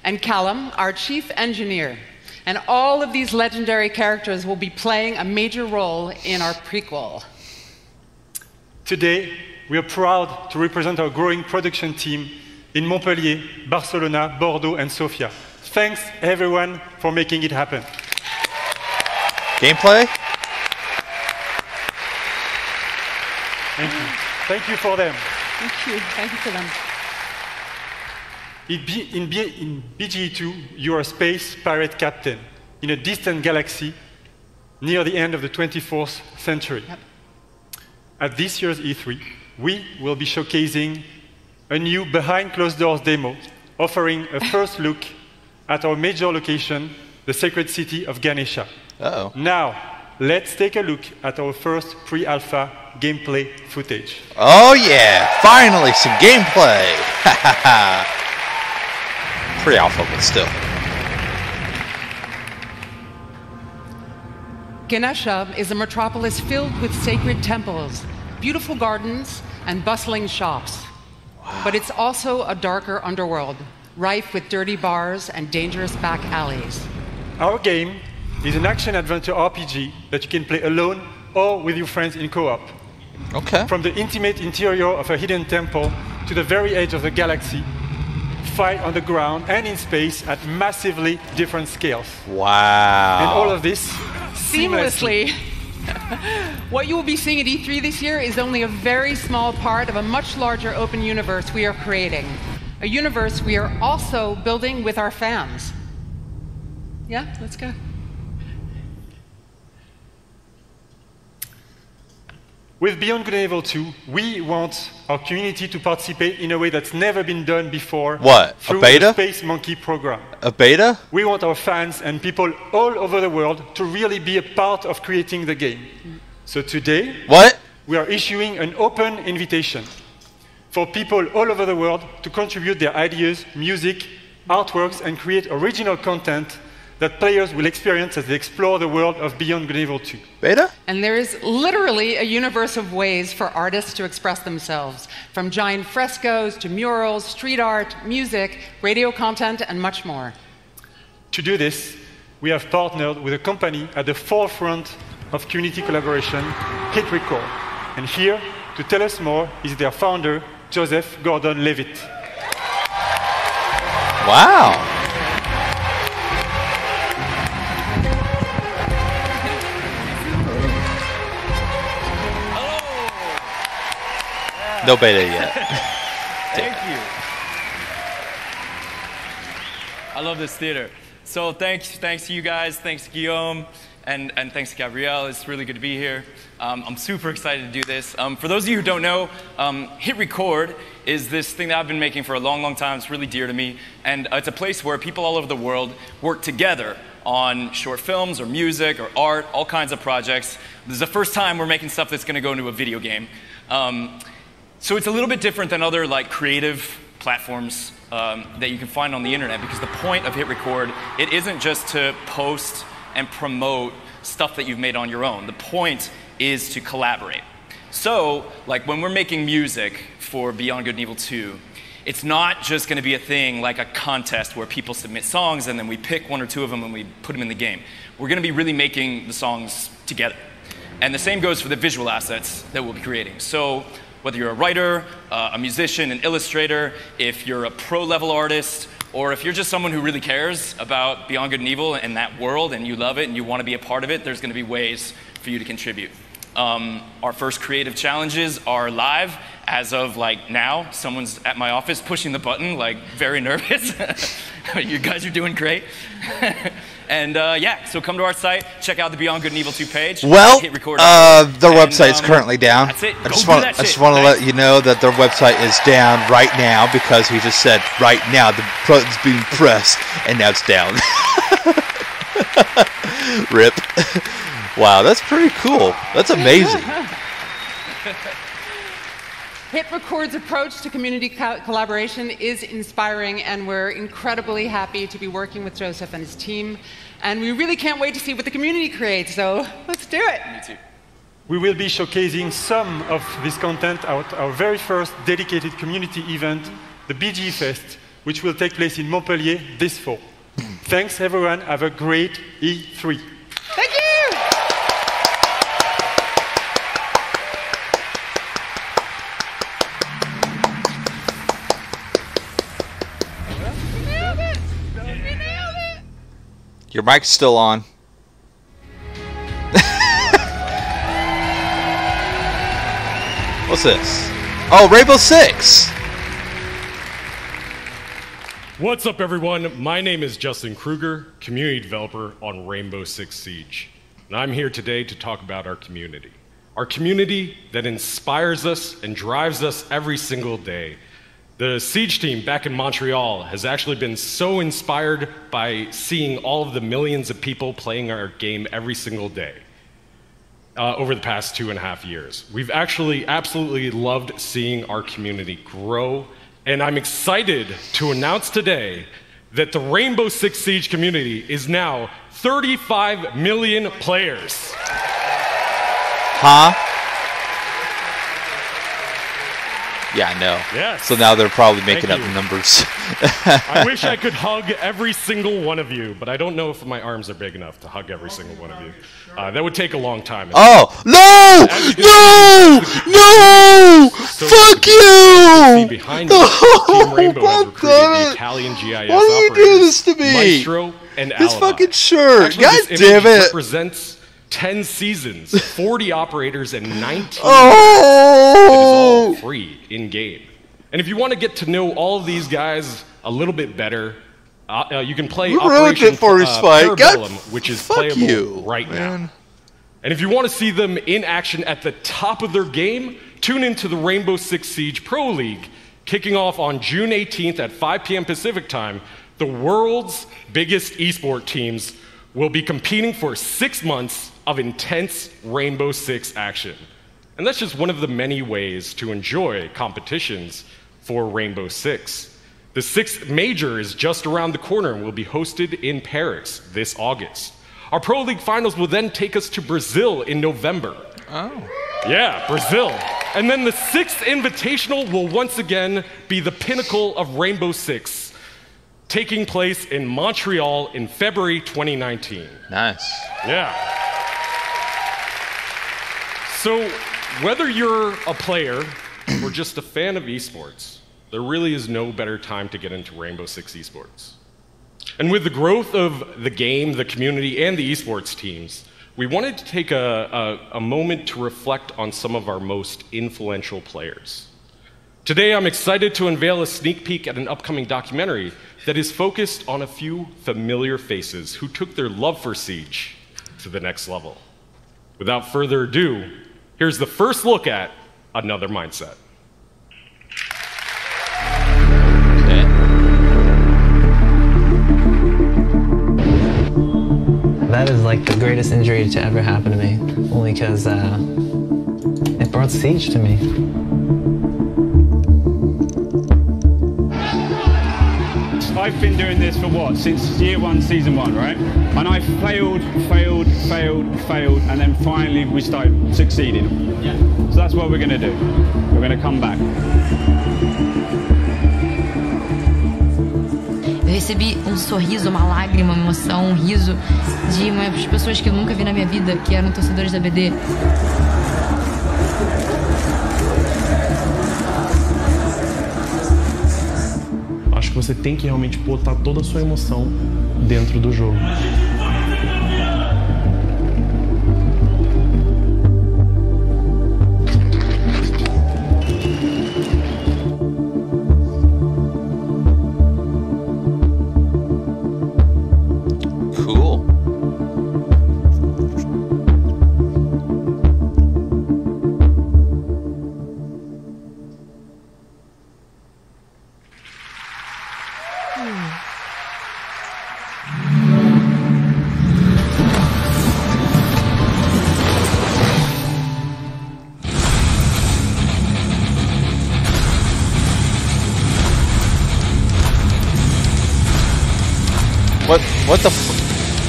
and Callum, our chief engineer. And all of these legendary characters will be playing a major role in our prequel. Today, we are proud to represent our growing production team in Montpellier, Barcelona, Bordeaux, and Sofia. Thanks, everyone, for making it happen. Gameplay? Thank you. Thank you for them. Thank you. Thank you for them. In BGE2, you are a space pirate captain in a distant galaxy near the end of the 24th century. Yep. At this year's E3, we will be showcasing a new behind closed doors demo offering a first look at our major location, the sacred city of Ganesha. Uh-oh. Now, let's take a look at our first pre-alpha gameplay footage. Oh yeah, finally some gameplay. Pre-alpha, but still. Ganesha is a metropolis filled with sacred temples, beautiful gardens, and bustling shops. Wow. But it's also a darker underworld, rife with dirty bars and dangerous back alleys. Our game is an action-adventure RPG that you can play alone or with your friends in co-op. Okay. From the intimate interior of a hidden temple to the very edge of the galaxy, fight on the ground and in space at massively different scales. Wow. And all of this seamlessly. What you will be seeing at E3 this year is only a very small part of a much larger open universe we are creating. A universe we are also building with our fans. Yeah, let's go. With Beyond Good and Evil 2, we want our community to participate in a way that's never been done before. What? Through A beta? the Space Monkey program. A beta? We want our fans and people all over the world to really be a part of creating the game. So today, we are issuing an open invitation for people all over the world to contribute their ideas, music, artworks, and create original content that players will experience as they explore the world of Beyond Good and Evil 2. Beta? And there is literally a universe of ways for artists to express themselves, from giant frescoes to murals, street art, music, radio content, and much more. To do this, we have partnered with a company at the forefront of community collaboration, Hit Record. And here, to tell us more, is their founder, Joseph Gordon-Levitt. Wow. No beta yet. Thank you. I love this theater. So thanks to you guys, thanks to Guillaume, and thanks to Gabrielle. It's really good to be here. I'm super excited to do this. For those of you who don't know, Hit Record is this thing that I've been making for a long, long time. It's really dear to me. And it's a place where people all over the world work together on short films or music or art, all kinds of projects. This is the first time we're making stuff that's going to go into a video game. So it's a little bit different than other like creative platforms that you can find on the internet, because the point of Hit Record, it isn't just to post and promote stuff that you've made on your own. The point is to collaborate. So like when we're making music for Beyond Good and Evil 2, it's not just going to be a thing like a contest where people submit songs and then we pick 1 or 2 of them and we put them in the game. We're going to be really making the songs together. And the same goes for the visual assets that we'll be creating. So whether you're a writer, a musician, an illustrator, if you're a pro-level artist, or if you're just someone who really cares about Beyond Good and Evil and that world and you love it and you want to be a part of it, there's going to be ways for you to contribute. Our first creative challenges are live. As of like now, someone's at my office pushing the button, like very nervous. You guys are doing great. And yeah, so come to our site, check out the Beyond Good and Evil 2 page. Well, hit record their website's currently down. That's it. I just want to let you know that their website is down right now because he just said right now the button's being pressed and now it's down. Rip. Wow, that's pretty cool. That's amazing. Hit Record's approach to community collaboration is inspiring, and we're incredibly happy to be working with Joseph and his team. And we really can't wait to see what the community creates, so let's do it. Me too. We will be showcasing some of this content at our very first dedicated community event, the BG Fest, which will take place in Montpellier this fall. Thanks, everyone. Have a great E3. Thank you! Your mic's still on. What's this? Oh, Rainbow Six! What's up, everyone? My name is Justin Kruger, community developer on Rainbow Six Siege. And I'm here today to talk about our community. Our community that inspires us and drives us every single day. The Siege team back in Montreal has actually been so inspired by seeing all of the millions of people playing our game every single day over the past 2.5 years. We've actually absolutely loved seeing our community grow, and I'm excited to announce today that the Rainbow Six Siege community is now 35 million players. Huh? Yeah, I know. Yes. So now they're probably making up the numbers. I wish I could hug every single one of you, but I don't know if my arms are big enough to hug every single one of you. That would take a long time. Oh, no! No! So fuck you! Behind me, Team Rainbow has recruited the Italian GIS Why do you do this to me? Maestro and This Alibi. fucking shirt. Actually, God this damn image it. represents 10 seasons, 40 operators, and 19 Oh! It is all free in-game. And if you want to get to know all of these guys a little bit better, you can play You ruined Operation it for his fight. Parabellum, God, which is fuck playable you, right man. now. And if you want to see them in action at the top of their game, tune into the Rainbow Six Siege Pro League, kicking off on June 18th at 5 p.m. Pacific time. The world's biggest esport teams will be competing for 6 months of intense Rainbow Six action. And that's just one of the many ways to enjoy competitions for Rainbow Six. The 6th major is just around the corner and will be hosted in Paris this August. Our Pro League finals will then take us to Brazil in November. Oh. Yeah, Brazil. And then the 6th Invitational will once again be the pinnacle of Rainbow Six, taking place in Montreal in February 2019. Nice. Yeah. So, whether you're a player or just a fan of esports, there really is no better time to get into Rainbow Six esports. And with the growth of the game, the community, and the esports teams, we wanted to take a moment to reflect on some of our most influential players. Today, I'm excited to unveil a sneak peek at an upcoming documentary that is focused on a few familiar faces who took their love for Siege to the next level. Without further ado, here's the first look at Another Mindset. That is like the greatest injury to ever happen to me, only because it brought Siege to me. I've been doing this for what? Since year one, season one, right? And I failed, and then finally we started succeeding. Yeah. So that's what we're going to do. We're going to come back. recebi um sorriso, uma lágrima, uma emoção, um riso de umas pessoas que eu nunca vi na minha vida, que eram torcedores da BD. Acho que você tem que realmente botar toda a sua emoção dentro do jogo.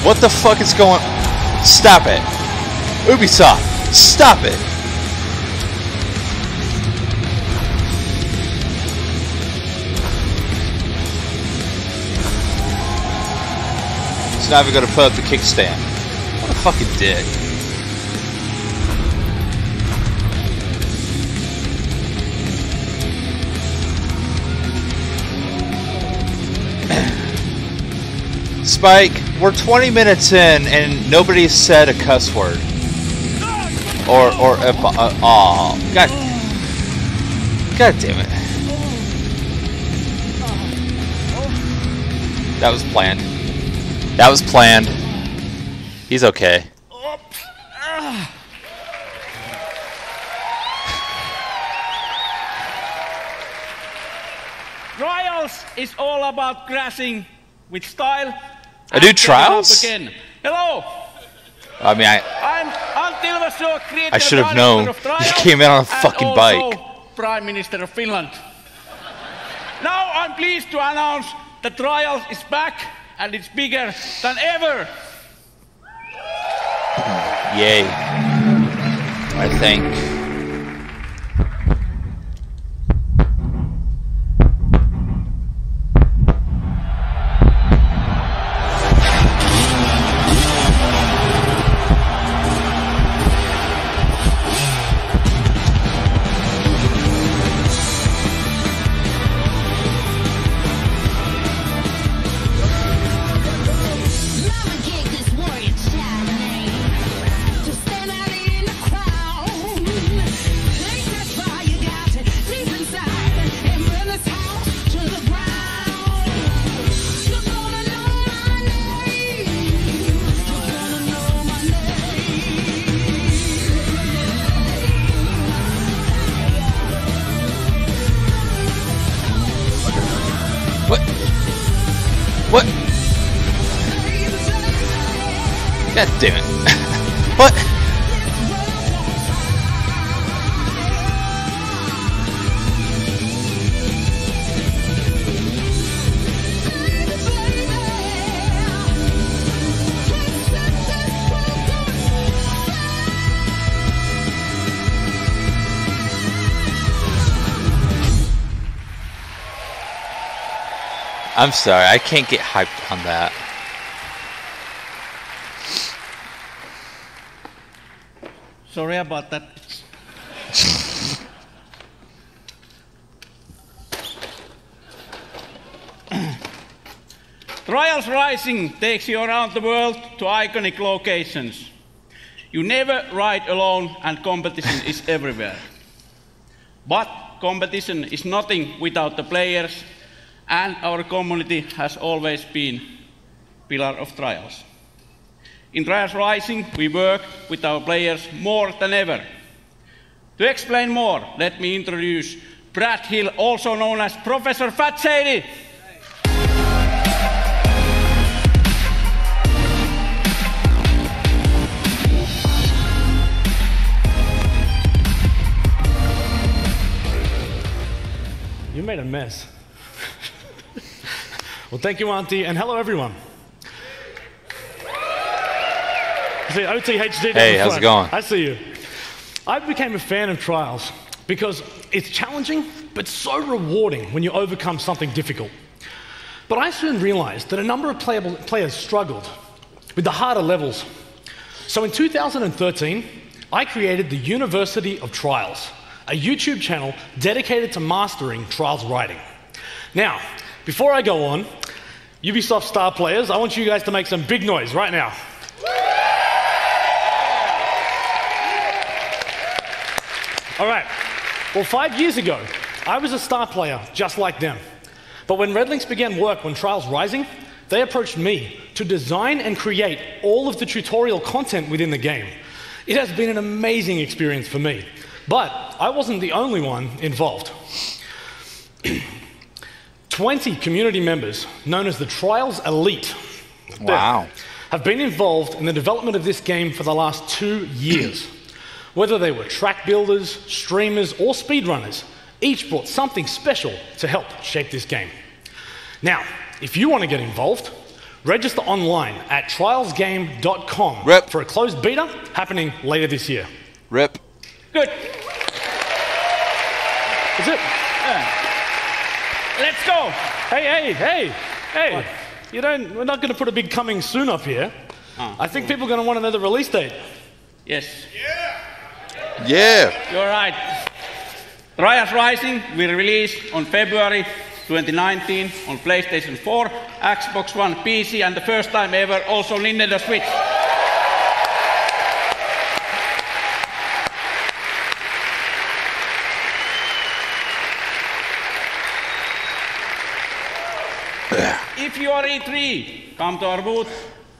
What the fuck is going? Stop it, Ubisoft! Stop it! He's not even gonna put up the kickstand. What a fucking dick! Spike, we're 20 minutes in and nobody said a cuss word. Or aw, God damn it. That was planned. That was planned. He's okay. Trials is all about crashing with style. I do Trials? Again. Hello. I mean, I should have known. He came in on a fucking bike. Prime Minister of Finland. Now I'm pleased to announce the Trials is back and it's bigger than ever. Yay. I think. God damn it. What? I'm sorry, I can't get hyped on that. Sorry about that. Trials Rising takes you around the world to iconic locations. You never ride alone and competition is everywhere. But competition is nothing without the players, and our community has always been a pillar of Trials. In Trials Rising, we work with our players more than ever. To explain more, let me introduce Brad Hill, also known as Professor Fat Shady. You made a mess. Well, thank you, Auntie, and hello, everyone. See, OTHD. Hey, how's it going? I see you. I became a fan of Trials because it's challenging, but so rewarding when you overcome something difficult. But I soon realized that a number of players struggled with the harder levels. So in 2013, I created the University of Trials, a YouTube channel dedicated to mastering Trials writing. Now, before I go on, Ubisoft star players, I want you guys to make some big noise right now. All right, well, 5 years ago, I was a star player just like them. But when Red Links began work on Trials Rising, they approached me to design and create all of the tutorial content within the game. It has been an amazing experience for me, but I wasn't the only one involved. 20 community members, known as the Trials Elite, wow, have been involved in the development of this game for the last 2 years. Whether they were track builders, streamers, or speedrunners, each brought something special to help shape this game. Now, if you want to get involved, register online at trialsgame.com for a closed beta happening later this year. Rip. Good. That's it. Let's go. Hey. What? We're not going to put a big coming soon up here. I think people are going to want to know the release date. Yes. Yeah. You're right. Trials Rising will release on February 2019 on PlayStation 4, Xbox One, PC, and the first time ever also Nintendo Switch. If you are E3, come to our booth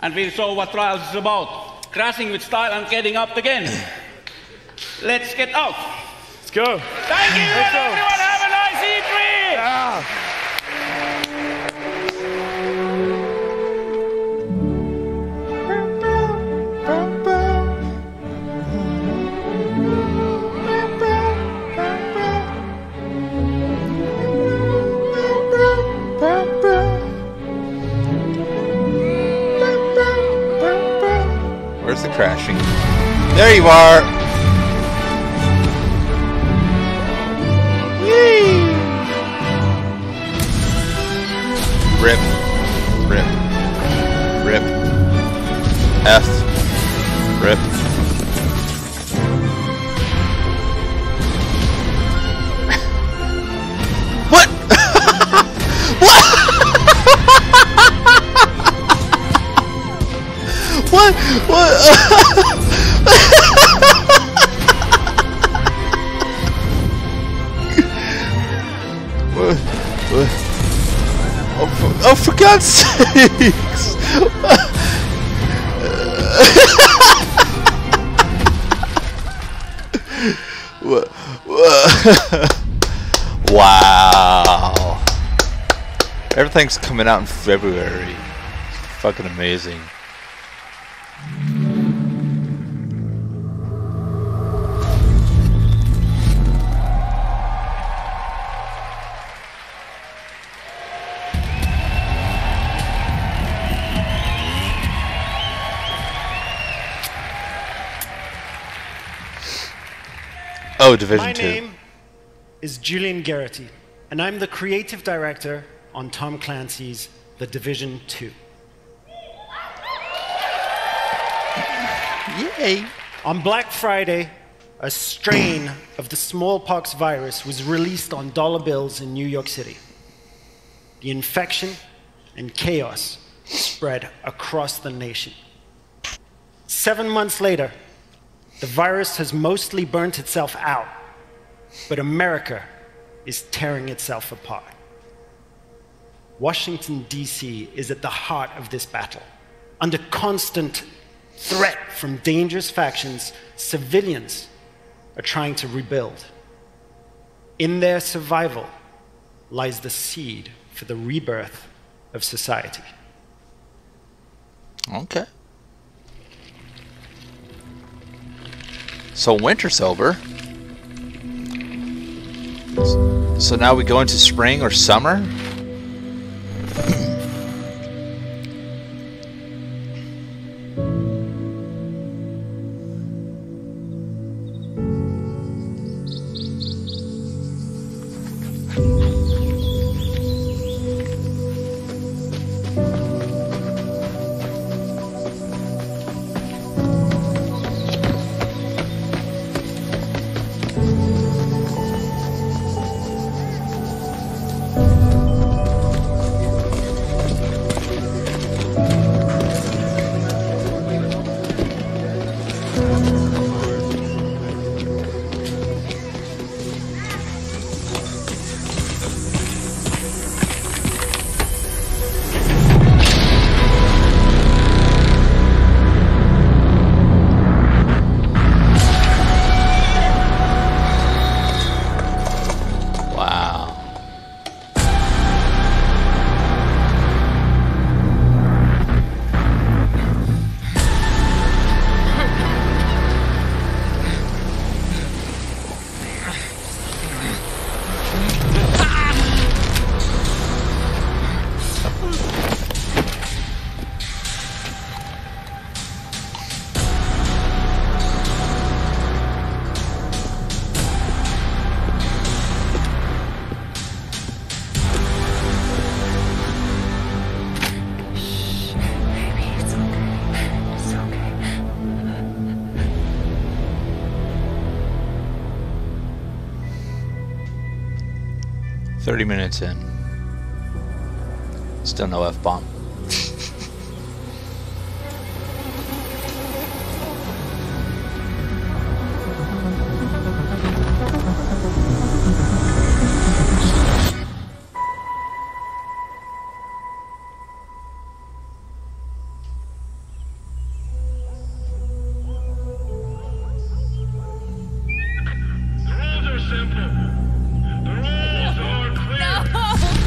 and we'll show what Trials is about. Crashing with style and getting up again. Let's get out. Let's go. Thank you, everyone. Have a nice E3. Yeah. Where's the crashing? There you are! Yee! Rip. Rip. Rip. F. Rip. What? What? What? Oh, for God's sakes! Wow! Everything's coming out in February. It's fucking amazing. Oh, Division 2. My name is Julian Garrity, and I'm the creative director on Tom Clancy's The Division 2. Yay! On Black Friday, a strain of the smallpox virus was released on dollar bills in New York City. The infection and chaos spread across the nation. 7 months later, the virus has mostly burnt itself out, but America is tearing itself apart. Washington, D.C. is at the heart of this battle. Under constant threat from dangerous factions, civilians are trying to rebuild. In their survival lies the seed for the rebirth of society. Okay. So winter's over. So now we go into spring or summer? 30 minutes in. Still no F-bomb.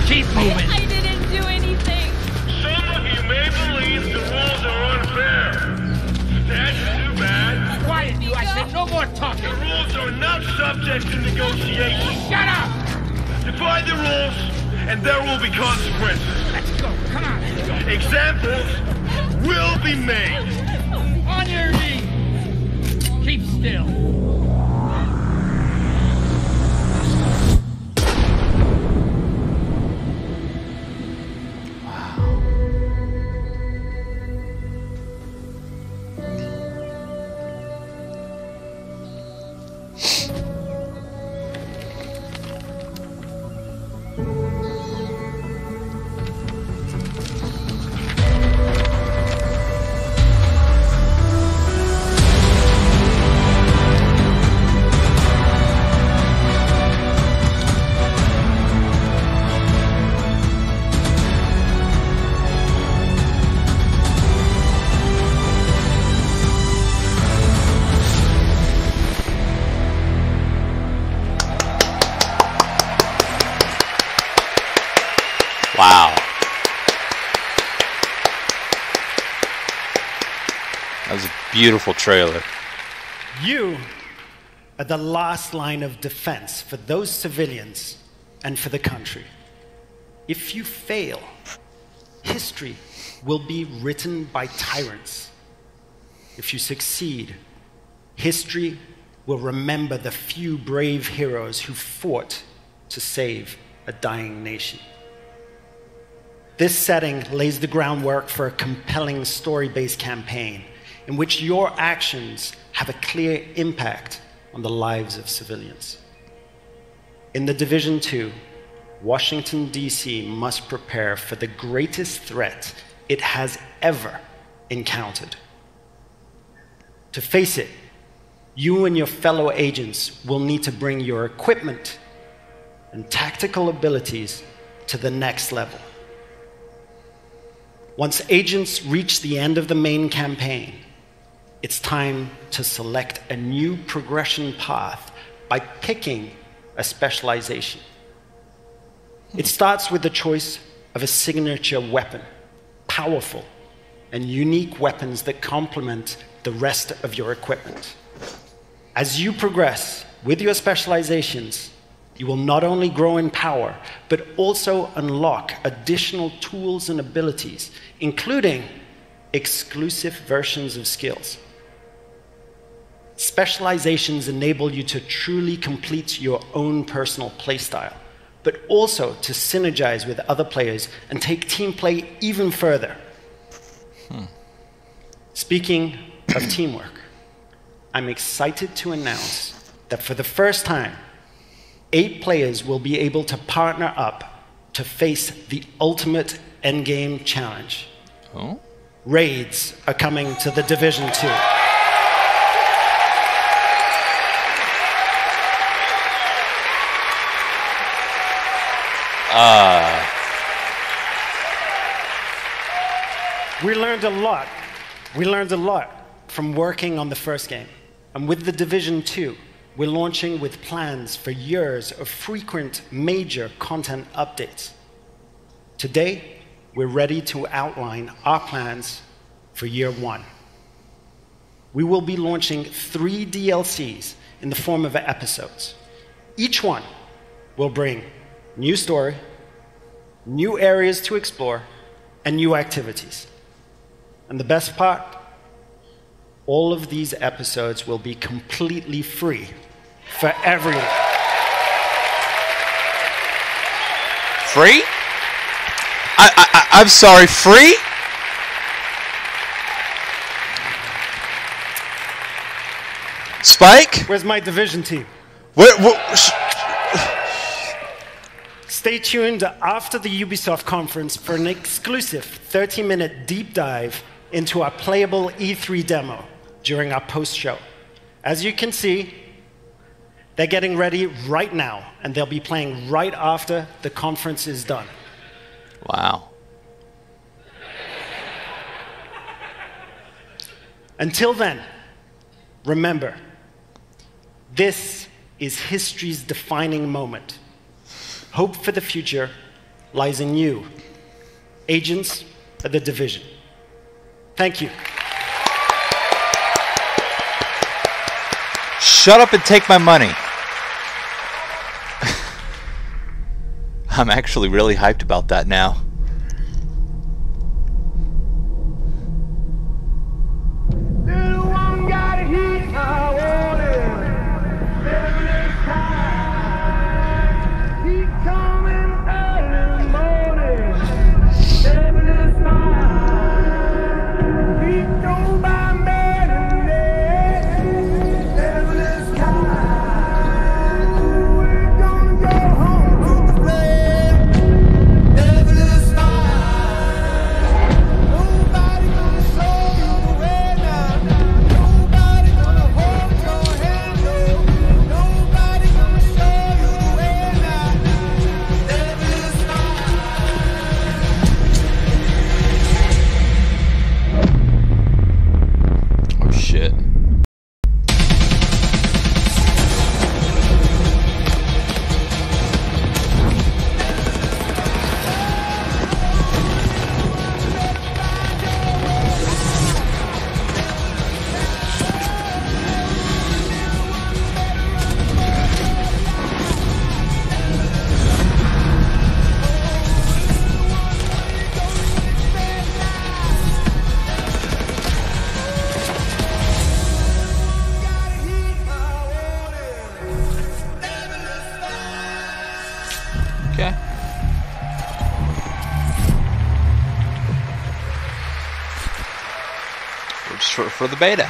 Keep moving. I didn't do anything. Some of you may believe the rules are unfair. That's too bad. Quiet, you. I said no more talking. The rules are not subject to negotiation. Shut up! Defy the rules, and there will be consequences. Let's go. Come on. Examples will be made. On your knees. Keep still. Wow. That was a beautiful trailer. You are the last line of defense for those civilians and for the country. If you fail, history will be written by tyrants. If you succeed, history will remember the few brave heroes who fought to save a dying nation. This setting lays the groundwork for a compelling story-based campaign in which your actions have a clear impact on the lives of civilians. In The Division 2, Washington, D.C. must prepare for the greatest threat it has ever encountered. To face it, you and your fellow agents will need to bring your equipment and tactical abilities to the next level. Once agents reach the end of the main campaign, it's time to select a new progression path by picking a specialization. It starts with the choice of a signature weapon, powerful and unique weapons that complement the rest of your equipment. As you progress with your specializations, you will not only grow in power, but also unlock additional tools and abilities, including exclusive versions of skills. Specializations enable you to truly complete your own personal playstyle, but also to synergize with other players and take team play even further. Speaking of teamwork, I'm excited to announce that for the first time, 8 players will be able to partner up to face the ultimate endgame challenge. Oh? Raids are coming to The Division 2. We learned a lot. We learned a lot from working on the first game. And with The Division 2, we're launching with plans for years of frequent major content updates. Today, we're ready to outline our plans for year 1. We will be launching 3 DLCs in the form of episodes. Each one will bring new story, new areas to explore, and new activities. And the best part, all of these episodes will be completely free for everyone. Free? I'm sorry, free? Spike? Where's my division team? Stay tuned after the Ubisoft conference for an exclusive 30-minute deep dive into our playable E3 demo during our post-show. As you can see, they're getting ready right now, and they'll be playing right after the conference is done. Wow. Until then, remember, this is history's defining moment. Hope for the future lies in you, agents of the Division. Thank you. Shut up and take my money. I'm actually really hyped about that now. For the beta.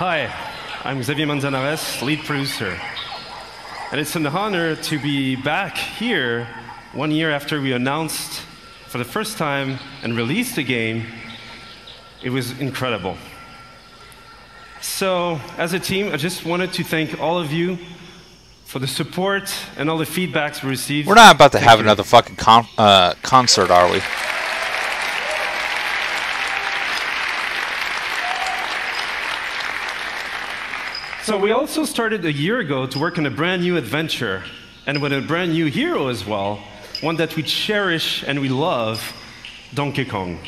Hi, I'm Xavier Manzanares, lead producer. And it's an honor to be back here 1 year after we announced for the first time and released the game. It was incredible. So, as a team, I just wanted to thank all of you for the support and all the feedbacks we received. We're not about to have another fucking concert, are we? So we also started a year ago to work on a brand new adventure, and with a brand new hero as well, one that we cherish and we love, Donkey Kong.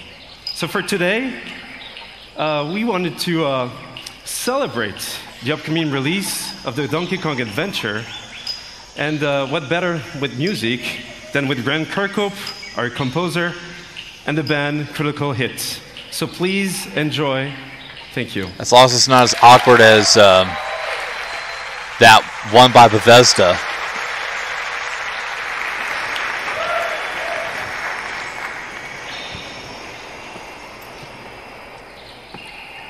So for today, we wanted to celebrate the upcoming release of the Donkey Kong adventure, and what better with music than with Grant Kirkhope, our composer, and the band Critical Hit. So please enjoy. Thank you. As long as it's not as awkward as that one by Bethesda.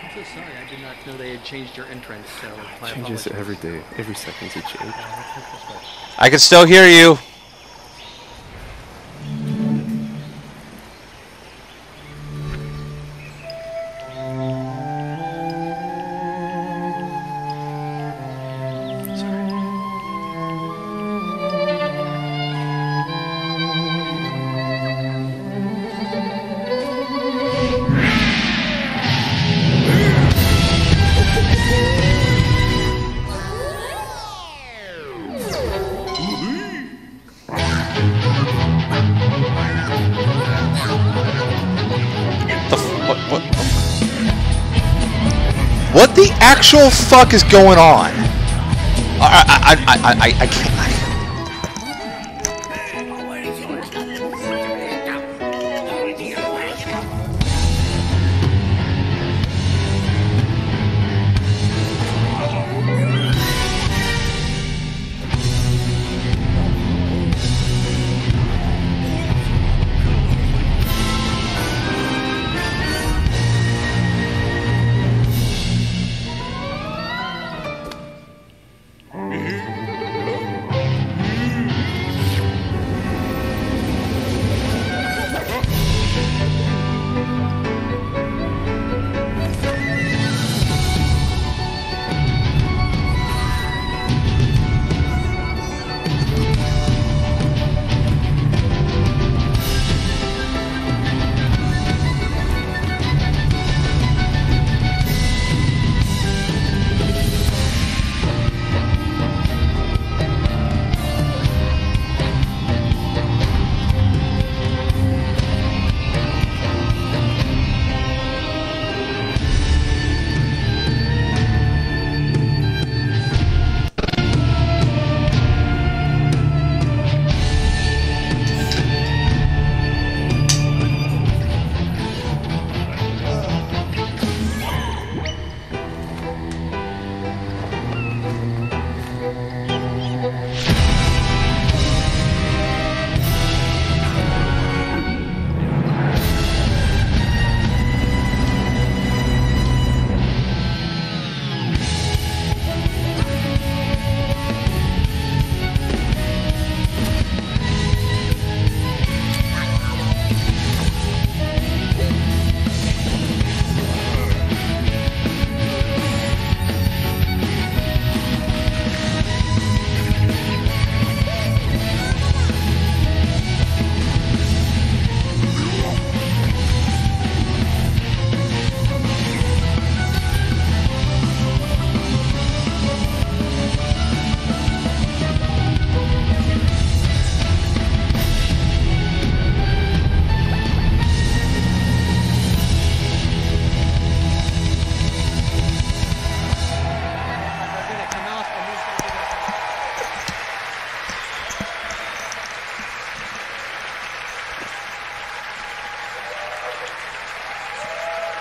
I'm so sorry. I did not know they had changed your entrance. So my Changes apologies. every day. Every second's a change. I can still hear you. What the actual fuck is going on? I can't.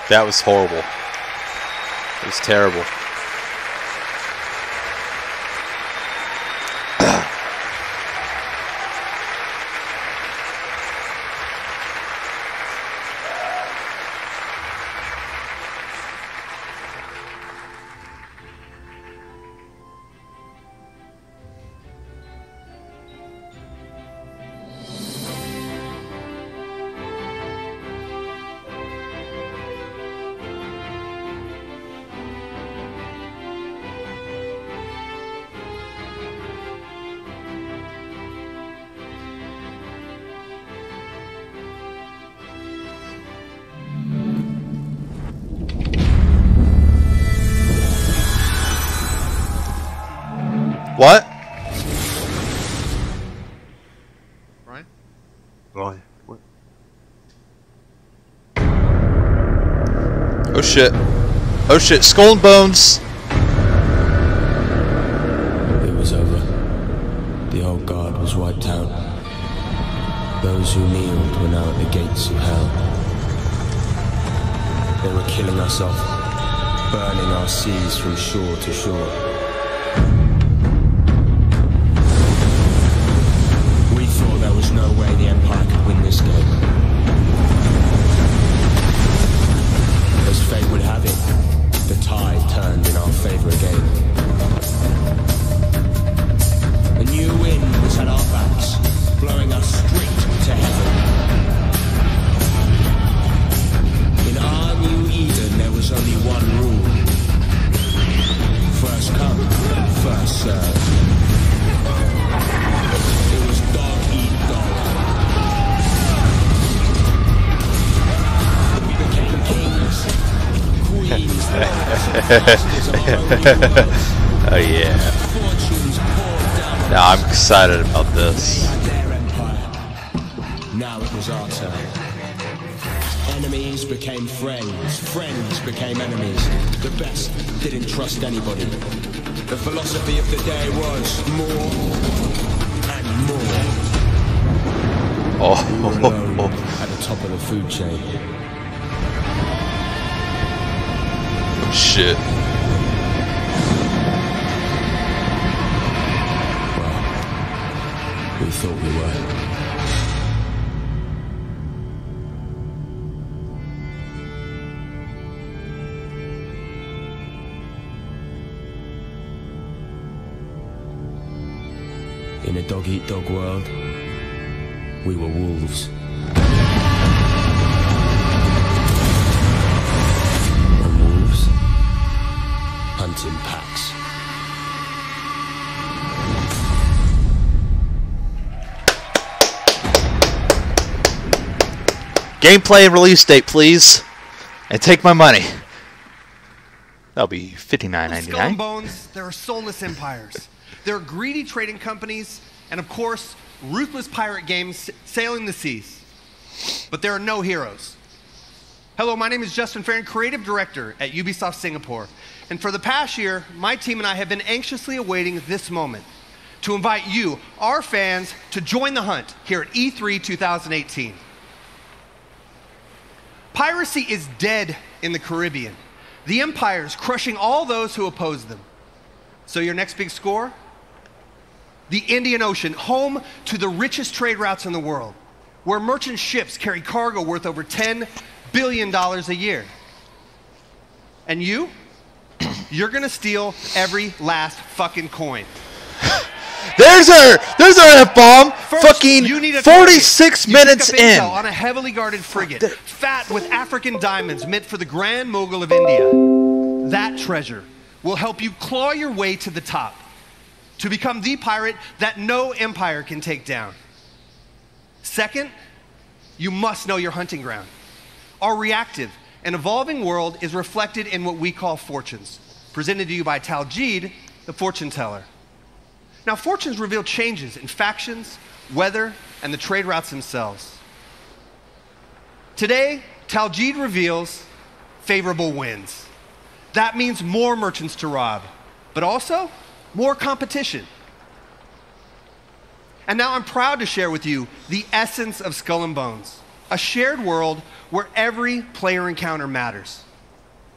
That was horrible. It was terrible. What? Right? Right. What? Oh shit. Oh shit. Skull and Bones. It was over. The old guard was wiped out. Those who kneeled were now at the gates of hell. They were killing us off, burning our seas from shore to shore. There was no way the Empire could win this game. As fate would have it, the tide turned in our favor again. A new wind was at our backs, blowing us straight to heaven. In our new Eden, there was only one rule. First come, first served. It was dog eat dog. We became kings, queens, oh yeah. Now I'm excited about this. Now it was our turn. Enemies became friends, friends became enemies. The best didn't trust anybody. The philosophy of the day was more and more. Oh, we were alone at the top of the food chain. Shit. Well, we thought we were. In a dog-eat-dog world, we were wolves. And wolves hunt in packs. Gameplay and release date, please. And take my money. That'll be $59.99. Skull and Bones, there are soulless empires. There are greedy trading companies, and of course, ruthless pirate games sailing the seas. But there are no heroes. Hello, my name is Justin Farron, Creative Director at Ubisoft Singapore. And for the past year, my team and I have been anxiously awaiting this moment to invite you, our fans, to join the hunt here at E3 2018. Piracy is dead in the Caribbean. The empires crushing all those who oppose them. So your next big score? The Indian Ocean, home to the richest trade routes in the world, where merchant ships carry cargo worth over $10 billion a year. And you? You're gonna steal every last fucking coin. There's our F-bomb. Fucking 46 minutes in. On a heavily guarded frigate, fat with African diamonds meant for the Grand Mogul of India. That treasure will help you claw your way to the top, to become the pirate that no empire can take down. Second, you must know your hunting ground. Our reactive and evolving world is reflected in what we call fortunes, presented to you by Taljeed, the fortune teller. Now, fortunes reveal changes in factions, weather, and the trade routes themselves. Today, Taljeed reveals favorable winds. That means more merchants to rob, but also more competition. And now I'm proud to share with you the essence of Skull and Bones, a shared world where every player encounter matters.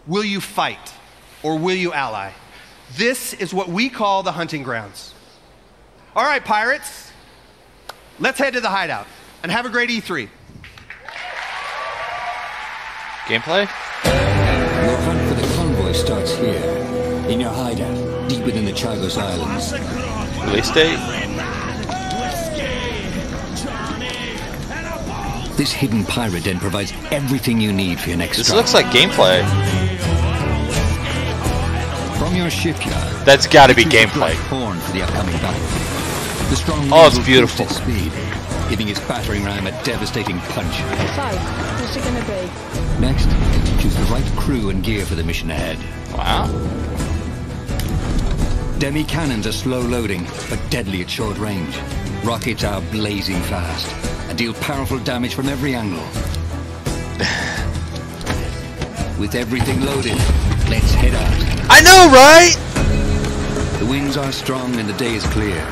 Will you fight or will you ally? This is what we call the hunting grounds. All right, pirates, let's head to the hideout and have a great E3. Gameplay? Your hunt for the convoy starts here, in your hideout, deep within the Chagos Islands. Release date? This hidden pirate den provides everything you need for your next This strike. looks like gameplay. From your shipyard, that's got to be gameplay. Horn for the upcoming battle. The strong oh, it's beautiful. Speed, giving its battering ram a devastating punch. So, what's it gonna be? Next, choose the right crew and gear for the mission ahead. Wow. Demi cannons are slow loading, but deadly at short range. Rockets are blazing fast and deal powerful damage from every angle. With everything loaded, let's head out. I know, right? The winds are strong and the day is clear.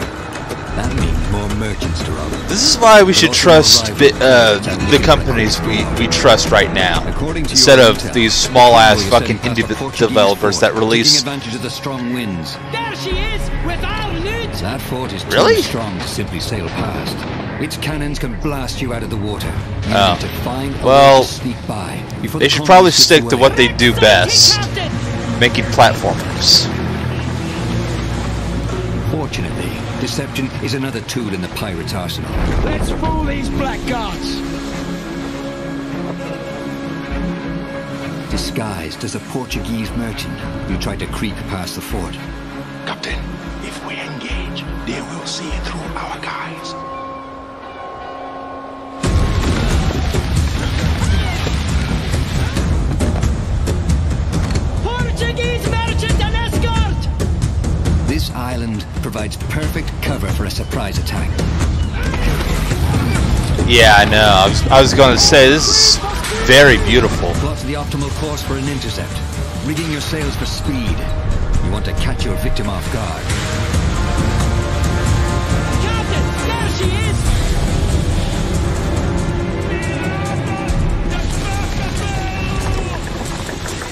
That means more merchants to rob. This is why we should trust the companies we trust right now, instead of these small-ass fucking indie developers that release. Taking advantage of the strong winds. There she is, with our loot. That fort is really too strong to simply sail past. Its cannons can blast you out of the water. You oh. need to find a well, way to sneak by they should probably stick to what they do best, making platformers. Fortunately, deception is another tool in the pirate's arsenal. Let's fool these blackguards. Disguised as a Portuguese merchant, you try to creep past the fort. Captain, if we engage, they will see through our guys. Portuguese merchant and escort! This island provides perfect cover for a surprise attack. Yeah, I know. I was going to say, this is very beautiful. Plot the optimal course for an intercept. Rigging your sails for speed. You want to catch your victim off guard. Captain, there she is!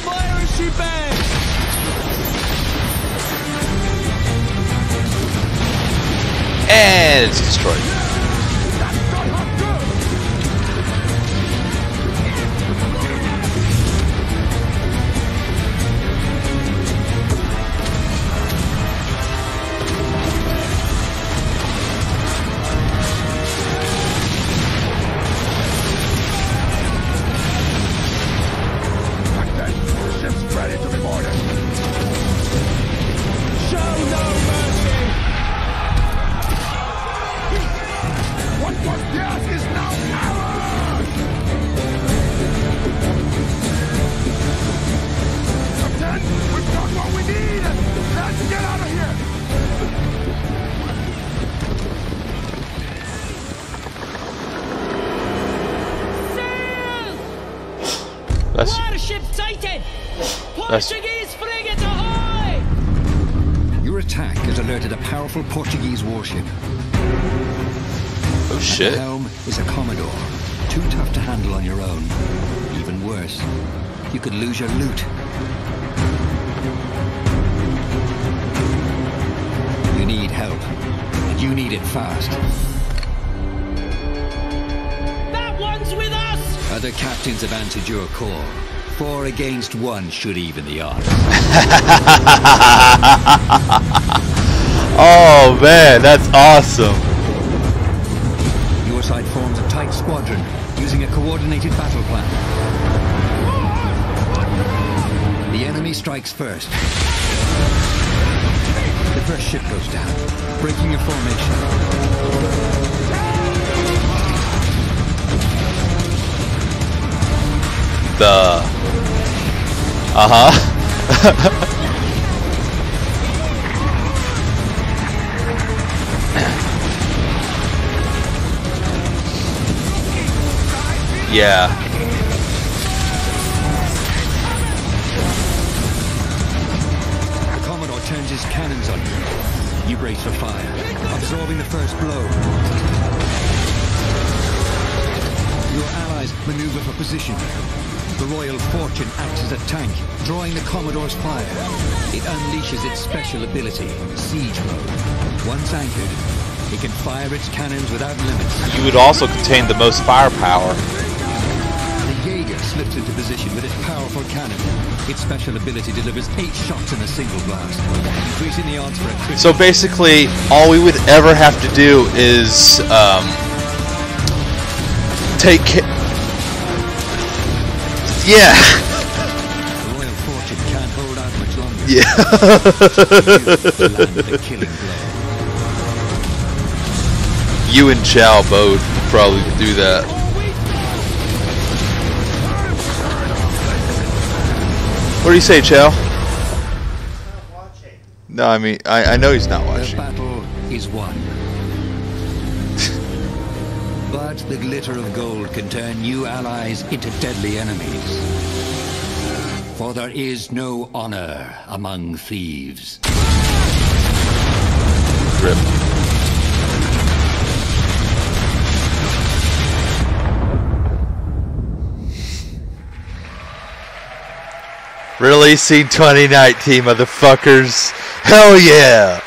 Fire as she bangs! And it's destroyed. Watership sighted! Portuguese frigate ahoy! Your attack has alerted a powerful Portuguese warship. Oh shit. At the helm is a Commodore, too tough to handle on your own. Even worse, you could lose your loot. You need help, and you need it fast. That one's with us! Other captains have answered your call. 4 against 1 should even the odds. Oh man, that's awesome. Your side forms a tight squadron, using a coordinated battle plan. The enemy strikes first. The first ship goes down, breaking your formation. Yeah. The Commodore turns his cannons on you. You brace for fire, absorbing the first blow. Your allies maneuver for position. The Royal Fortune acts as a tank, drawing the Commodore's fire. It unleashes its special ability, Siege Mode. Once anchored, it can fire its cannons without limits. You would also contain the most firepower. The Jaeger slips into position with its powerful cannon. Its special ability delivers 8 shots in a single blast, increasing the odds for a critical. So basically, all we would ever have to do is take care. Yeah. The Royal Fortune can't hold out much longer. Yeah. Land the killing blow. You and Chow both probably could do that. What do you say, Chow? No, I mean, I know he's not watching. The battle is won. But the glitter of gold can turn new allies into deadly enemies. For there is no honor among thieves. Rip. Releasing 2019, motherfuckers. Hell yeah!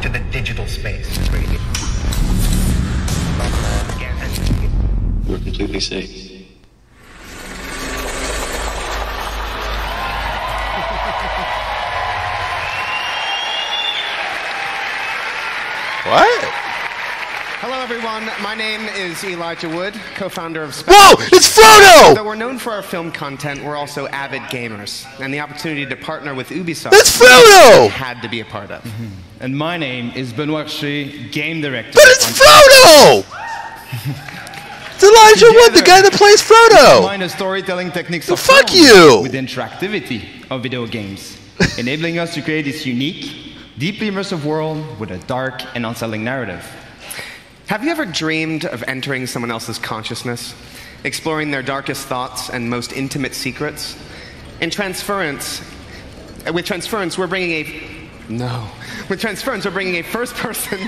To the digital space. You're completely safe. What? Hello, everyone. My name is Elijah Wood, co-founder of Whoa! It's Frodo! Though we're known for our film content, we're also avid gamers, and the opportunity to partner with Ubisoft. It's Frodo! Had to be a part of. And my name is Benoit Richer, game director. But it's Frodo! It's Elijah Wood, the guy that plays Frodo. Combine the storytelling techniques of fuck film you with the interactivity of video games, enabling us to create this unique, deeply immersive world with a dark and unsettling narrative. Have you ever dreamed of entering someone else's consciousness, exploring their darkest thoughts and most intimate secrets? With Transference, we're bringing a first-person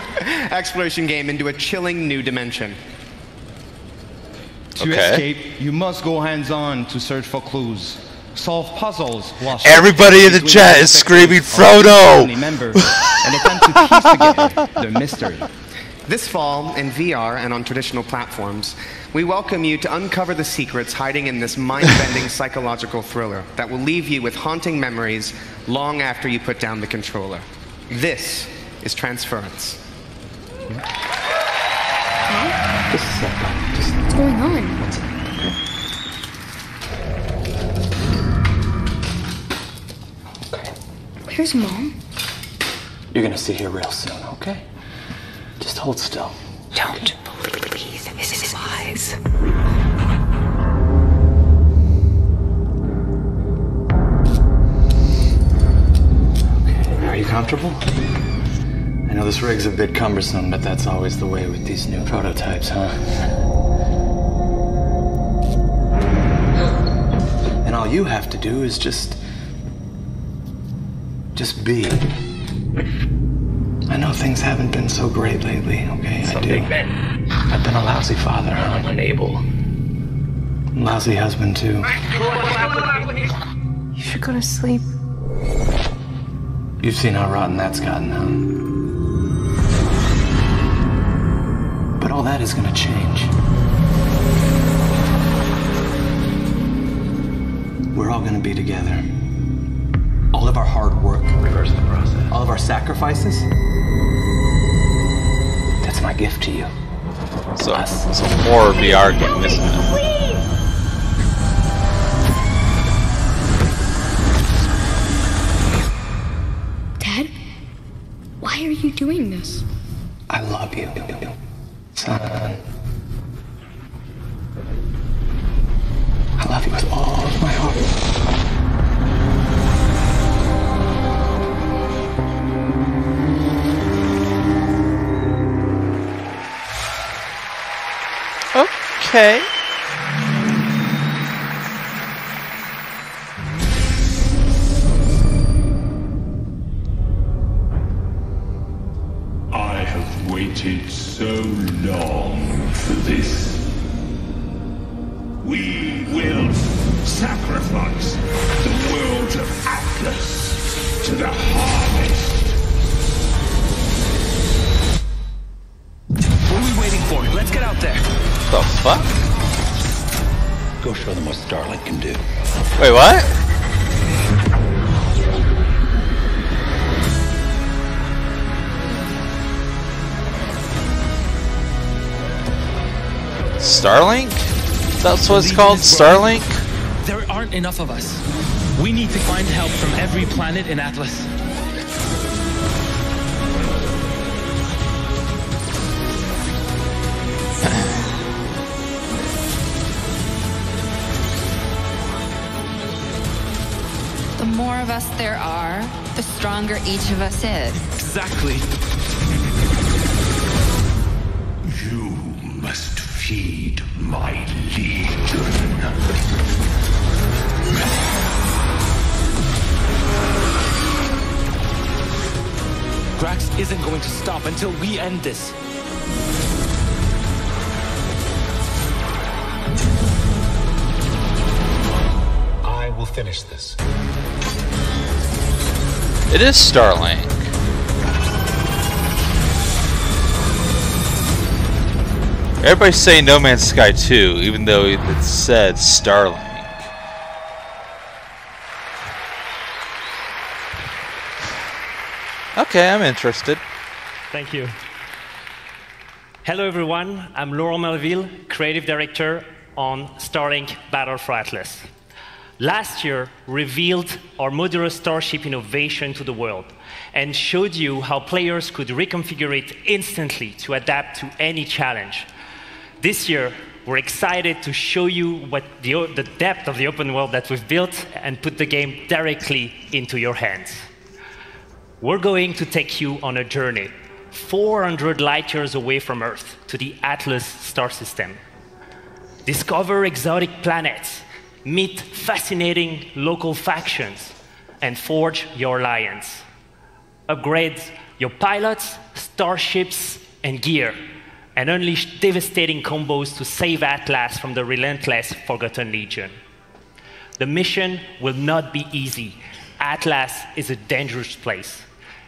exploration game into a chilling new dimension. To escape, you must go hands-on to search for clues, solve puzzles, while everybody in the chat is screaming Frodo! And attempt to piece together the mystery. This fall, in VR and on traditional platforms, we welcome you to uncover the secrets hiding in this mind-bending psychological thriller that will leave you with haunting memories long after you put down the controller. This is Transference. Just a second. What's going on? Where's Mom? You're gonna see her real soon, okay? Just hold still. Don't believe his lies. Okay, are you comfortable? I know this rig's a bit cumbersome, but that's always the way with these new prototypes, huh? And all you have to do is just be. I know things haven't been so great lately, okay? I do. I've been a lousy father, huh? I'm unable. Lousy husband, too. You should go to sleep. You've seen how rotten that's gotten, huh? But all that is gonna change. We're all gonna be together. All of our hard work. Reverse the process. All of our sacrifices. That's my gift to you. So it's a horror VR game, isn't it? Dad? Why are you doing this? I love you, son. I love you with all of my heart. Okay. I have waited so long for this. We will sacrifice the world of Atlas to the harvest. What are we waiting for? Let's get out there. The fuck? Go show them what Starlink can do. Wait, what? Starlink? That's what it's called? Starlink? There aren't enough of us. We need to find help from every planet in Atlas. The more of us there are, the stronger each of us is. Exactly. You must feed my legion. Drax isn't going to stop until we end this. I will finish this. It is Starlink. Everybody's saying No Man's Sky 2, even though it said Starlink. Okay, I'm interested. Thank you. Hello everyone, I'm Laurent Melville, Creative Director on Starlink Battle for Atlas. Last year, revealed our modular Starship innovation to the world and showed you how players could reconfigure it instantly to adapt to any challenge. This year, We're excited to show you what the depth of the open world that we've built and put the game directly into your hands. We're going to take you on a journey 400 light years away from Earth to the Atlas star system. Discover exotic planets, meet fascinating local factions, and forge your alliance. Upgrade your pilots, starships, and gear, and unleash devastating combos to save Atlas from the relentless Forgotten Legion. The mission will not be easy. Atlas is a dangerous place,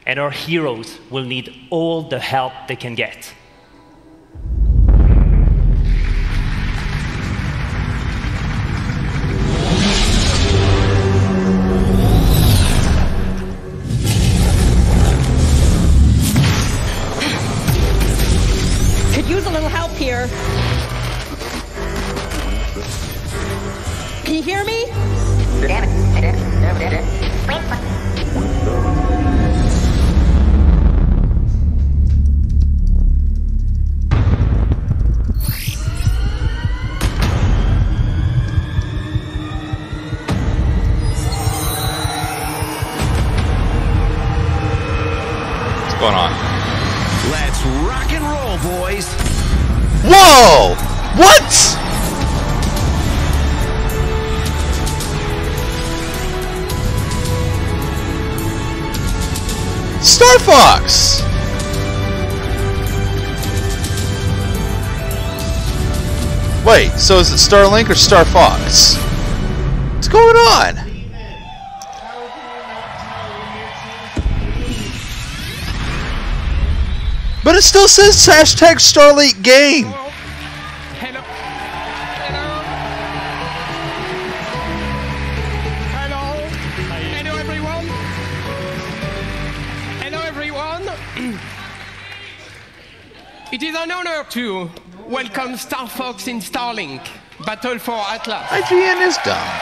and our heroes will need all the help they can get. Could use a little help here. Can you hear me? Damn it. What's going on? Let's rock and roll, boys. Whoa! What? Star Fox! Wait, so is it Starlink or Star Fox? What's going on? But it still says hashtag Starlink game. Hello. Hello everyone. Hello everyone. It is an honor to welcome Star Fox in Starlink Battle for Atlas. IGN is dumb.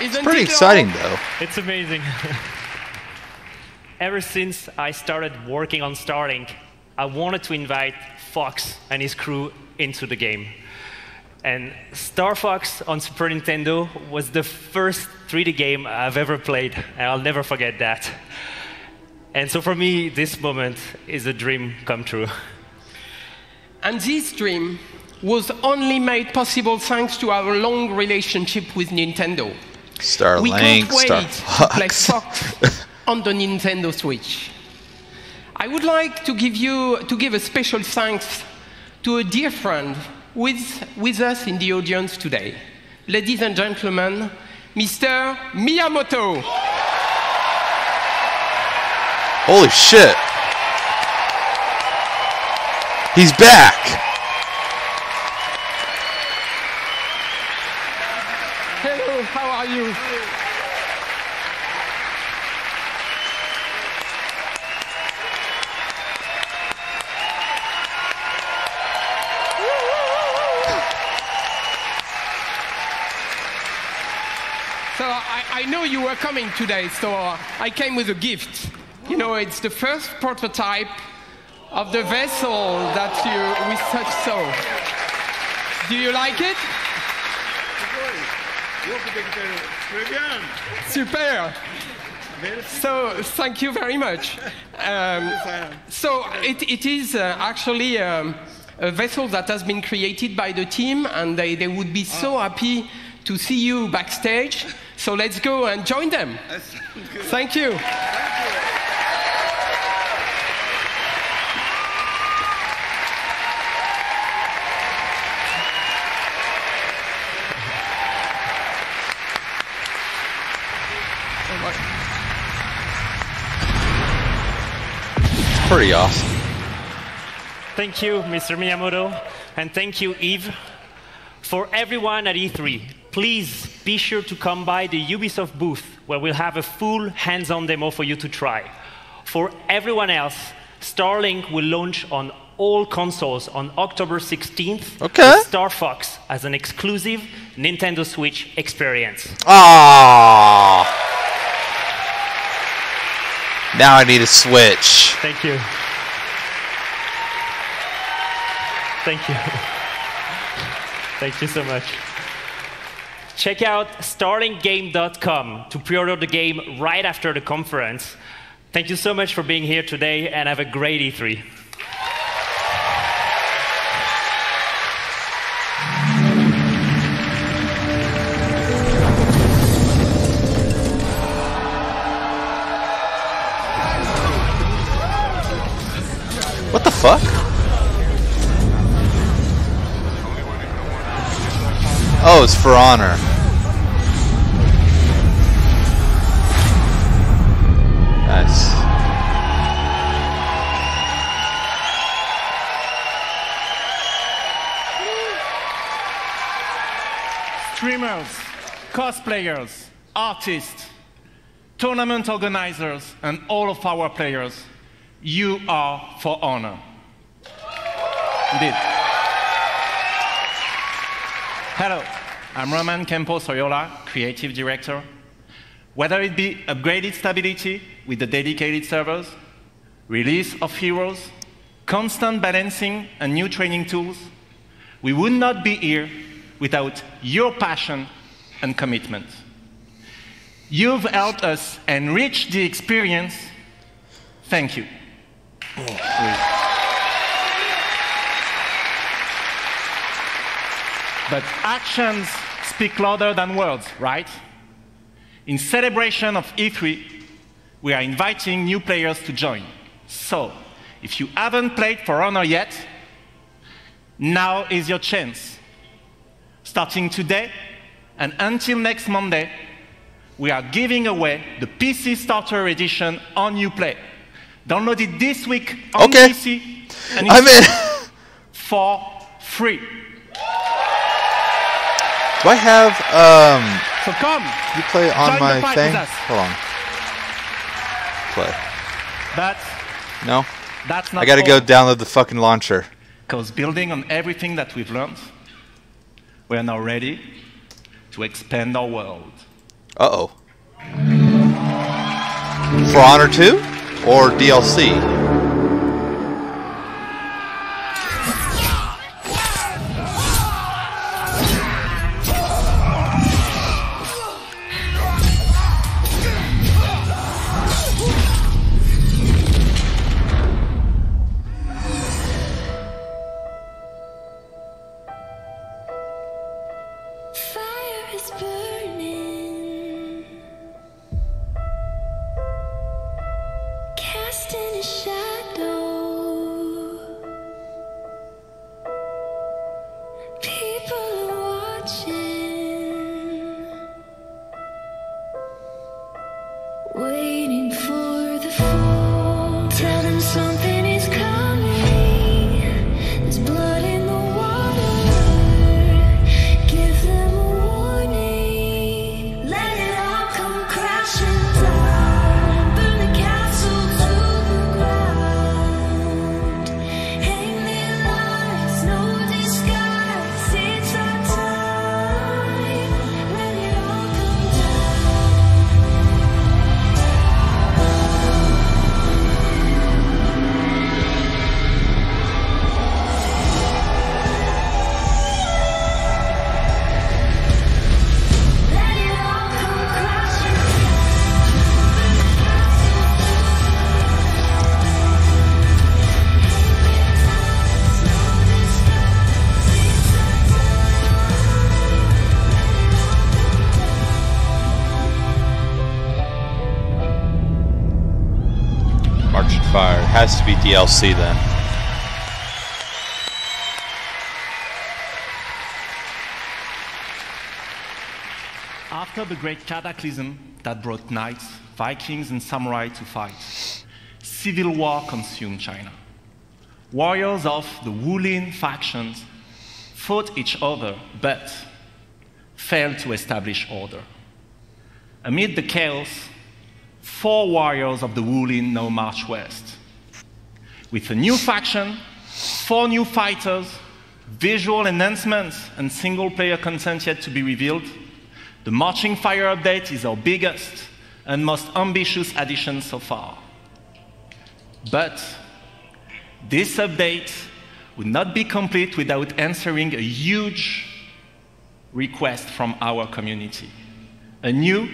It's pretty exciting though. It's amazing. Ever since I started working on Starlink, I wanted to invite Fox and his crew into the game. And Star Fox on Super Nintendo was the first 3D game I've ever played, and I'll never forget that. And so for me, this moment is a dream come true. And this dream was only made possible thanks to our long relationship with Nintendo. Starlink, we can't wait Star to play Fox on the Nintendo Switch. I would like to give a special thanks to a dear friend with us in the audience today. Ladies and gentlemen, Mr. Miyamoto. Holy shit. He's back. Hello, how are you? So I know you were coming today, so I came with a gift. You know, it's the first prototype of the vessel that we such saw. Do you like it? Super. So thank you very much. So it is actually a vessel that has been created by the team, and they would be so happy to see you backstage. So let's go and join them. Thank you. Pretty awesome. Thank you, Mr. Miyamoto, and thank you, Yves. For everyone at E3, please be sure to come by the Ubisoft booth, where we'll have a full hands-on demo for you to try. For everyone else, Starlink will launch on all consoles on October 16th with Star Fox as an exclusive Nintendo Switch experience. Ah! Now I need a Switch. Thank you. Thank you. Thank you so much. Check out starlinggame.com to pre-order the game right after the conference. Thank you so much for being here today, and have a great E3. What the fuck? Oh, it's For Honor. Nice. Streamers, cosplayers, artists, tournament organizers, and all of our players, you are For Honor. Indeed. Hello, I'm Roman Campos-Oriola, Creative Director. Whether it be upgraded stability with the dedicated servers, release of heroes, constant balancing and new training tools, we would not be here without your passion and commitment. You've helped us enrich the experience. Thank you. But actions speak louder than words, right? In celebration of E3, we are inviting new players to join. So, if you haven't played For Honor yet, now is your chance. Starting today and until next Monday, we are giving away the PC Starter Edition on Uplay. Download it this week on PC, and it's for free. Do I have So come. you play on join my the fight thing? with us. Hold on. Play. But No? that's not I gotta go all. download the fucking launcher. Because building on everything that we've learned, we are now ready to expand our world. Uh-oh. For Honor 2 or DLC? Waiting for the fall. Tell them something is coming. There's blood in the water. Give them a warning. Let it all come crashing down. Burn the castle to the ground. Hang their lives, no disguise. It's our time. Let it all come down. Marching Fire. It has to be DLC then. After the great cataclysm that brought knights, Vikings, and samurai to fight, civil war consumed China. Warriors of the Wulin factions fought each other, but failed to establish order. Amid the chaos, 4 warriors of the Wulin now march west. With a new faction, 4 new fighters, visual enhancements, and single-player content yet to be revealed, the Marching Fire update is our biggest and most ambitious addition so far. But this update would not be complete without answering a huge request from our community. A new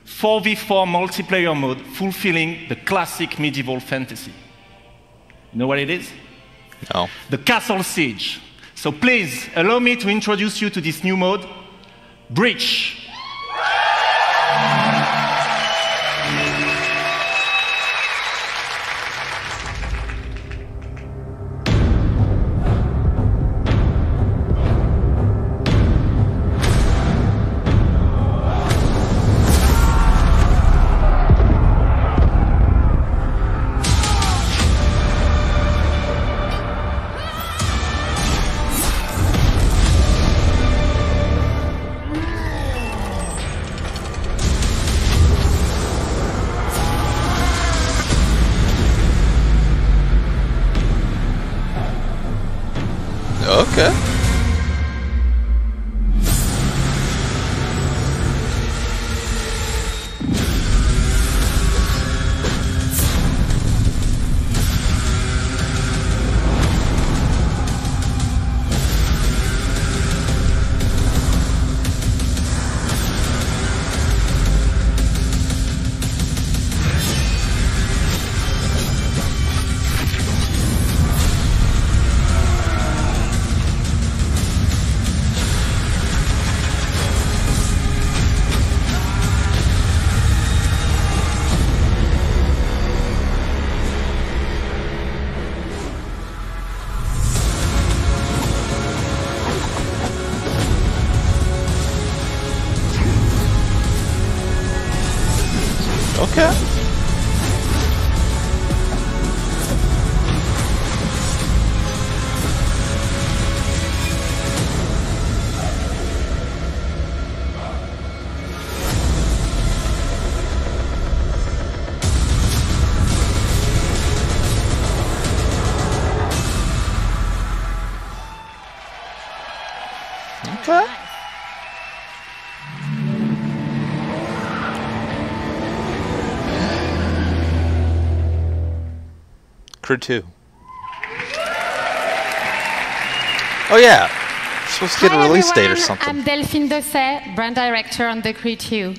4v4 multiplayer mode fulfilling the classic medieval fantasy. You know what it is? No. The Castle Siege. So please, allow me to introduce you to this new mode, Breach. Okay. Okay. Okay. Crew 2. Oh yeah, we're supposed to get a release date or something. I'm Delphine Dosset, brand director on the Crew 2.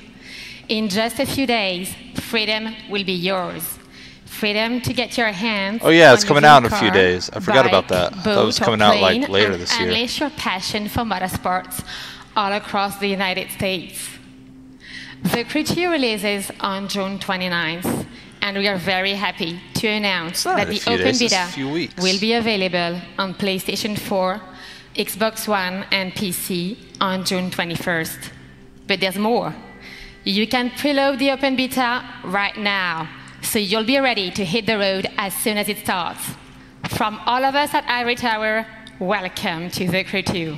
In just a few days, freedom will be yours. Freedom to get your hands. Oh yeah, it's on coming your out in a car, few days. I forgot about that. bike, That was boat, or coming out like plane, later and this year. Unleash your passion for motorsports all across the United States. The Crew 2 releases on June 29th. And we are very happy to announce that the open beta will be available on PlayStation 4, Xbox One, and PC on June 21st. But there's more. You can preload the open beta right now, so you'll be ready to hit the road as soon as it starts. From all of us at Ivory Tower, welcome to the Crew 2.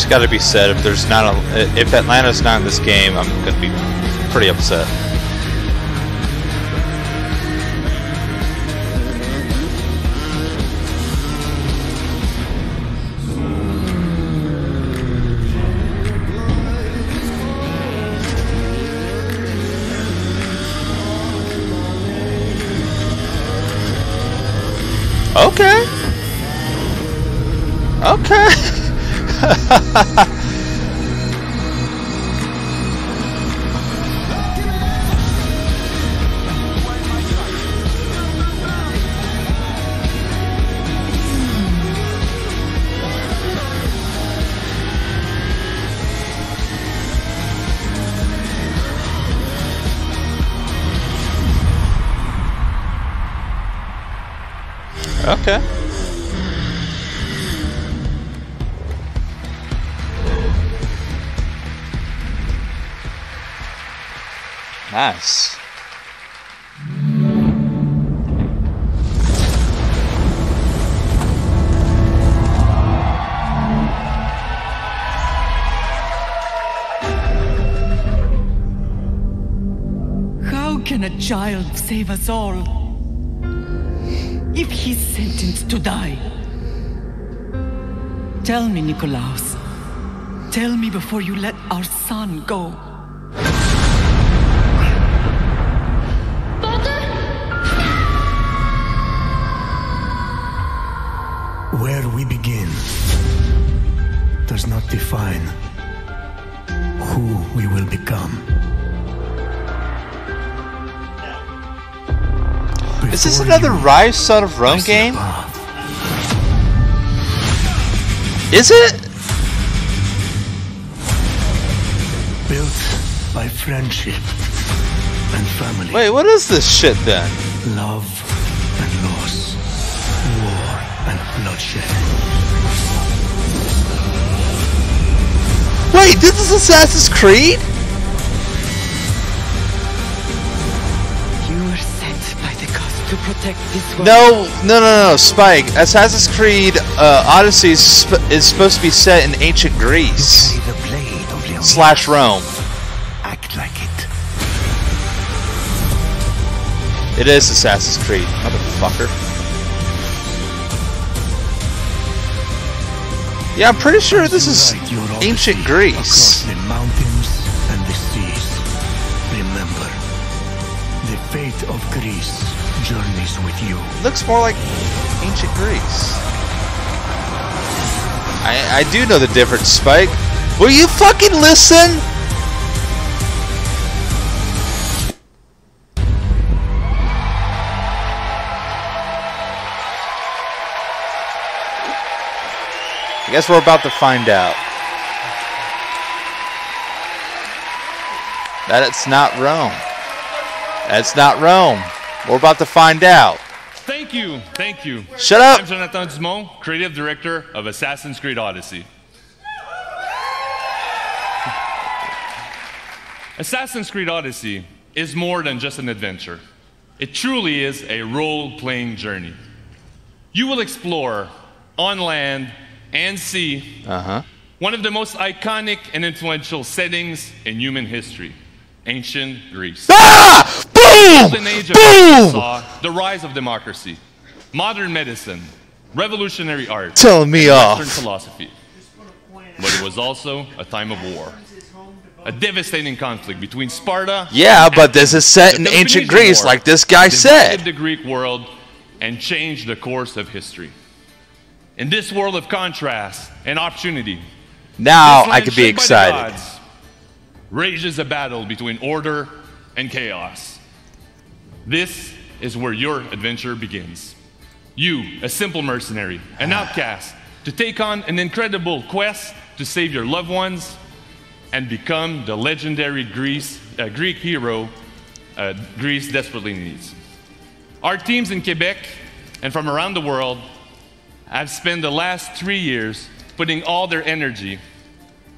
Got to be said, if Atlanta's not in this game, I'm gonna be pretty upset. Okay. Okay. Okay. Nice. child save us all? If he's sentenced to die, tell me, Nikolaus. Tell me before you let our son go. Where we begin does not define who we will become. Is this another Rise Son of Rome game? Is it? Built by friendship and family. Wait, what is this shit then? Love and loss. War and bloodshed. Wait, this is Assassin's Creed? You were sent by the gods to protect this world. No, Spike. Assassin's Creed Odyssey is supposed to be set in ancient Greece. / Rome. Act like it. It is Assassin's Creed, motherfucker. Yeah, I'm pretty sure this is ancient Greece. Across the mountains and the seas. Remember, the fate of Greece journeys with you. Looks more like ancient Greece. I do know the difference, Spike. Will you fucking listen? I guess we're about to find out. That it's not Rome. That's not Rome. We're about to find out. Thank you. Shut up! I'm Jonathan Dumont, creative director of Assassin's Creed Odyssey. Assassin's Creed Odyssey is more than just an adventure. It truly is a role-playing journey. You will explore on land and sea one of the most iconic and influential settings in human history, ancient Greece. Ah! Boom! The golden age of Boom! saw the rise of democracy, modern medicine, revolutionary art, Telling me and off. Western philosophy. But it was also a time of war. A devastating conflict between Sparta Yeah, but this is set the in ancient Peloponnesian Greece, War like this guy divided said. the Greek world and changed the course of history. In this world of contrast and opportunity, Now this I land could be shaped by the excited. gods rages a battle between order and chaos. This is where your adventure begins. You, a simple mercenary, an outcast, to take on an incredible quest to save your loved ones and become the legendary Greek hero Greece desperately needs. Our teams in Quebec and from around the world have spent the last 3 years putting all their energy,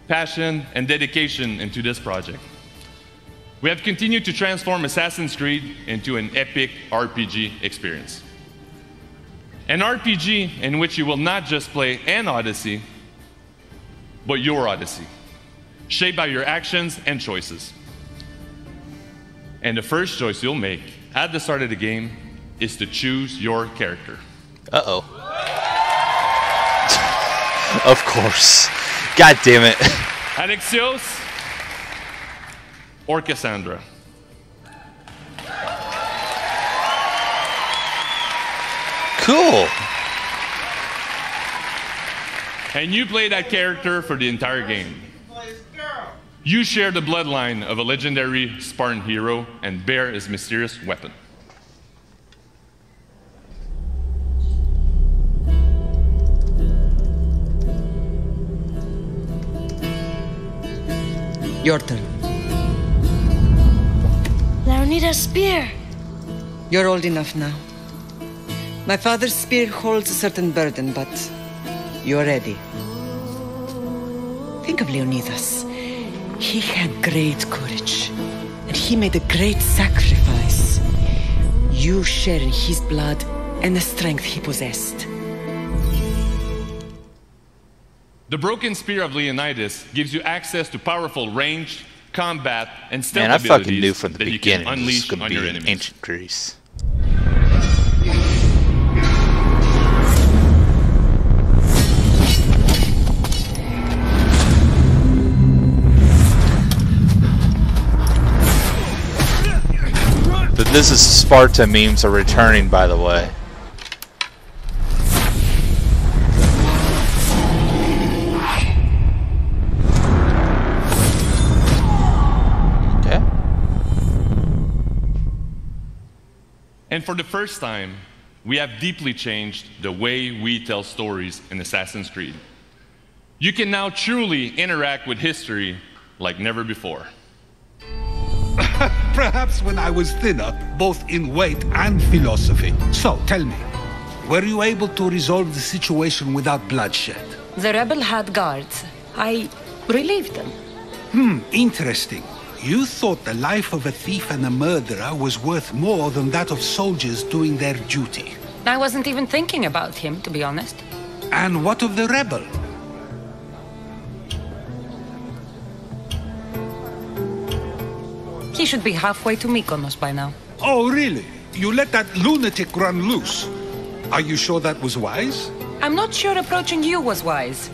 passion, and dedication into this project. We have continued to transform Assassin's Creed into an epic RPG experience. An RPG in which you will not just play an Odyssey, but your Odyssey, shaped by your actions and choices. And the first choice you'll make at the start of the game is to choose your character. Uh-oh. Of course. God damn it. Alexios or Cassandra? Cool. And you play that character for the entire game. You share the bloodline of a legendary Spartan hero and bear his mysterious weapon. Your turn. Leonida's spear. You're old enough now. My father's spear holds a certain burden, but you're ready. Think of Leonidas. He had great courage, and he made a great sacrifice. You share in his blood and the strength he possessed. The broken spear of Leonidas gives you access to powerful ranged combat, and stealth Man, I abilities fucking knew from the that you can beginning this was unleash going to on be your in enemies. ancient Greece. The This Is Sparta memes are returning, by the way. Okay. And for the first time, we have deeply changed the way we tell stories in Assassin's Creed. You can now truly interact with history like never before. Perhaps when I was thinner, both in weight and philosophy. So, tell me, were you able to resolve the situation without bloodshed? The rebel had guards. I relieved them. Interesting. You thought the life of a thief and a murderer was worth more than that of soldiers doing their duty. I wasn't even thinking about him, to be honest. And what of the rebel? He should be halfway to Mykonos by now. Oh, really? You let that lunatic run loose? Are you sure that was wise? I'm not sure approaching you was wise.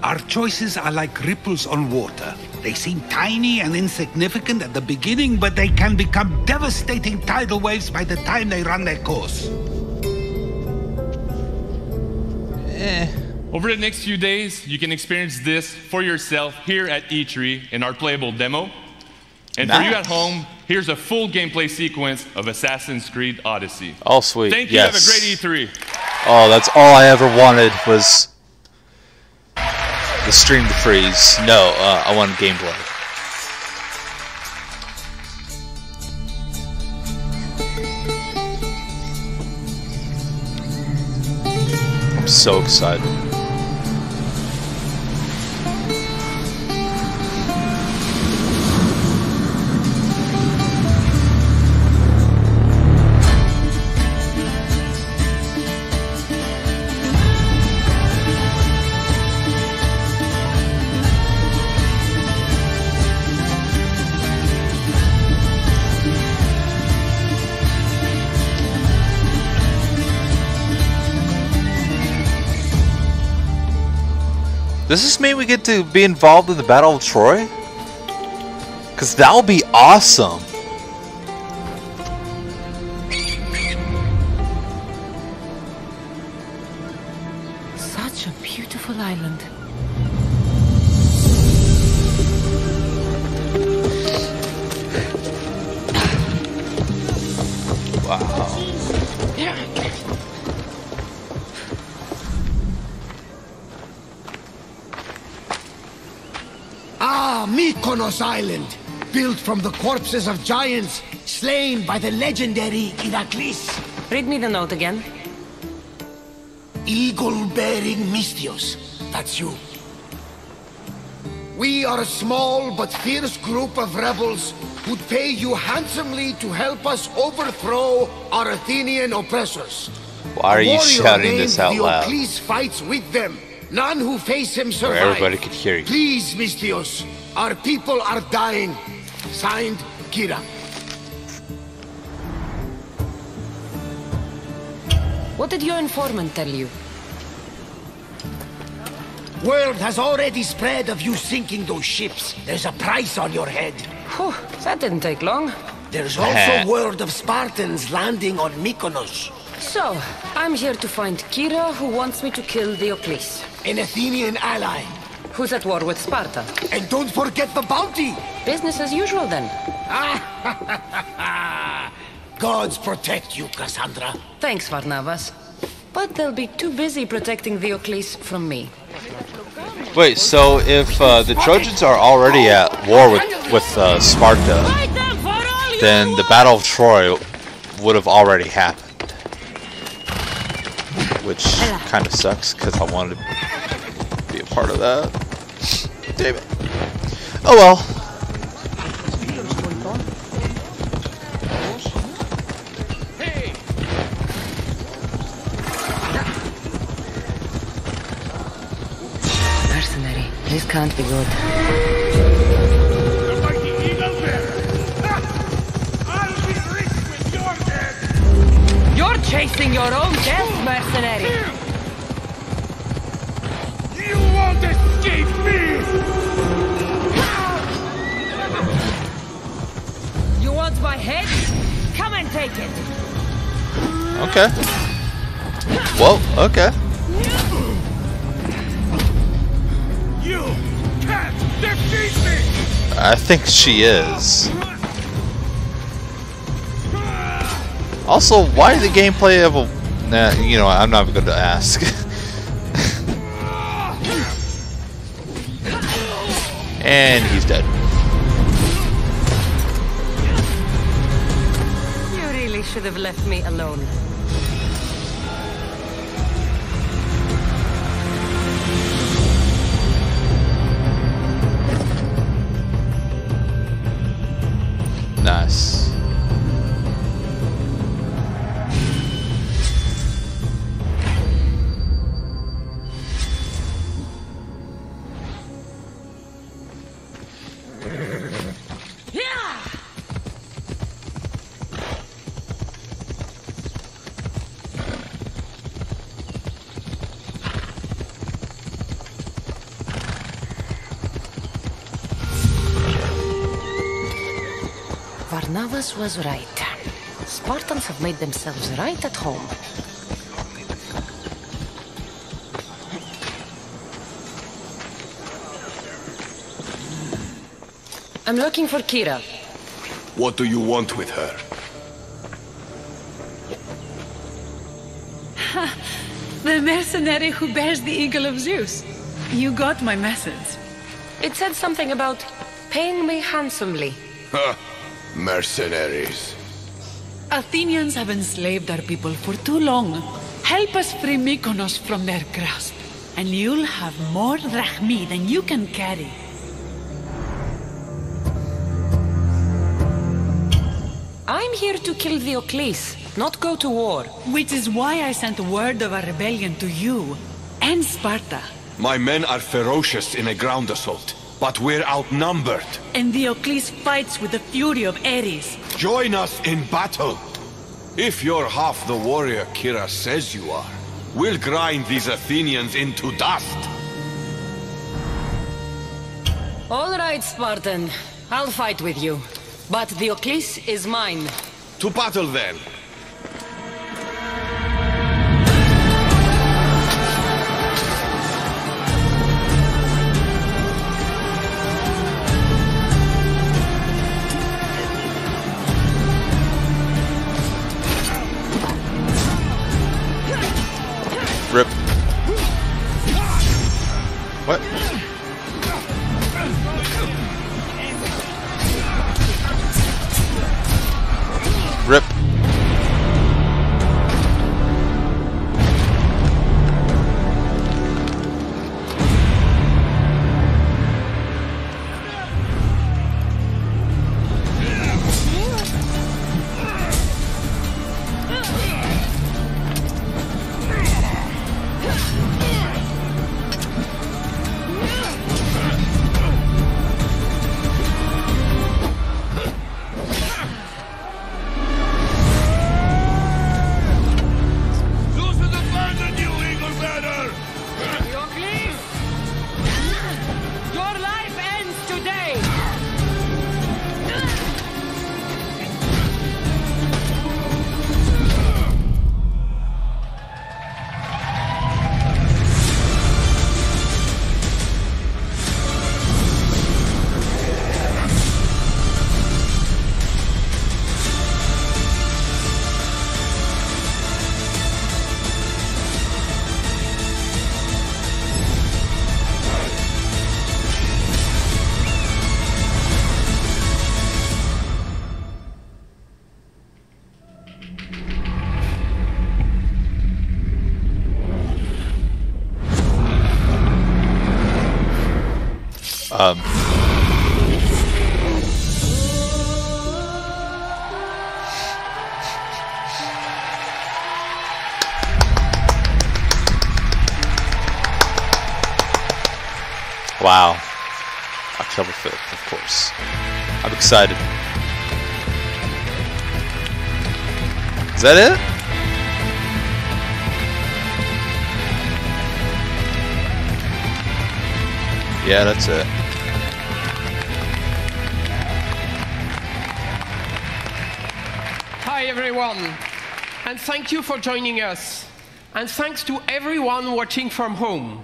Our choices are like ripples on water. They seem tiny and insignificant at the beginning, but they can become devastating tidal waves by the time they run their course. Over the next few days, you can experience this for yourself here at E3 in our playable demo. And for you at home, here's a full gameplay sequence of Assassin's Creed Odyssey. Oh, sweet. Thank you. Yes. Have a great E3. Oh, that's all I ever wanted was the stream to freeze. No, I wanted gameplay. I'm so excited. Does this mean we get to be involved in the Battle of Troy? Because that would be awesome. Such a beautiful island. Wow. Ah, Mykonos Island, built from the corpses of giants slain by the legendary Iraklis. Read me the note again. Eagle-bearing Mystios, that's you. We are a small but fierce group of rebels who'd pay you handsomely to help us overthrow our Athenian oppressors. Why are you shouting this out loud? Please fights with them. None who face him survive. Where everybody could hear you. Please, Mystios. Our people are dying. Signed, Kira. What did your informant tell you? Word has already spread of you sinking those ships. There's a price on your head. Whew, that didn't take long. There's also word of Spartans landing on Mykonos. So, I'm here to find Kira, who wants me to kill Diocles. An Athenian ally. Who's at war with Sparta. And don't forget the bounty! Business as usual, then. Gods protect you, Cassandra. Thanks, Varnavas. But they'll be too busy protecting Diocles from me. Wait, so if the Trojans are already at war with Sparta, then the Battle of Troy would have already happened. Which kind of sucks, because I wanted to be a part of that. Damn it. Oh well. Mercenary, this can't be good. You're chasing your own death, mercenary. You won't escape me! You want my head? Come and take it. Okay. Whoa, okay. You can't defeat me! I think she is. Also, why the gameplay of a... Nah, you know, I'm not going to ask. And he's dead. You really should have left me alone. Nice. Varnavas was right. Spartans have made themselves right at home. I'm looking for Kira. What do you want with her? The mercenary who bears the eagle of Zeus. You got my message. It said something about paying me handsomely. Ha! Mercenaries. Athenians have enslaved our people for too long. Help us free Mykonos from their grasp, and you'll have more drachmi than you can carry. I'm here to kill Diocles, not go to war. Which is why I sent word of our rebellion to you and Sparta. My men are ferocious in a ground assault, but we're outnumbered. And Diocles fights with the fury of Ares. Join us in battle. If you're half the warrior Kira says you are, we'll grind these Athenians into dust. All right, Spartan. I'll fight with you. But Diocles is mine. To battle then. Rip. What? Rip. Your life ends today! Wow. October 5th, of course. I'm excited. Is that it? Yeah, that's it. Hi, everyone, and thank you for joining us. And thanks to everyone watching from home.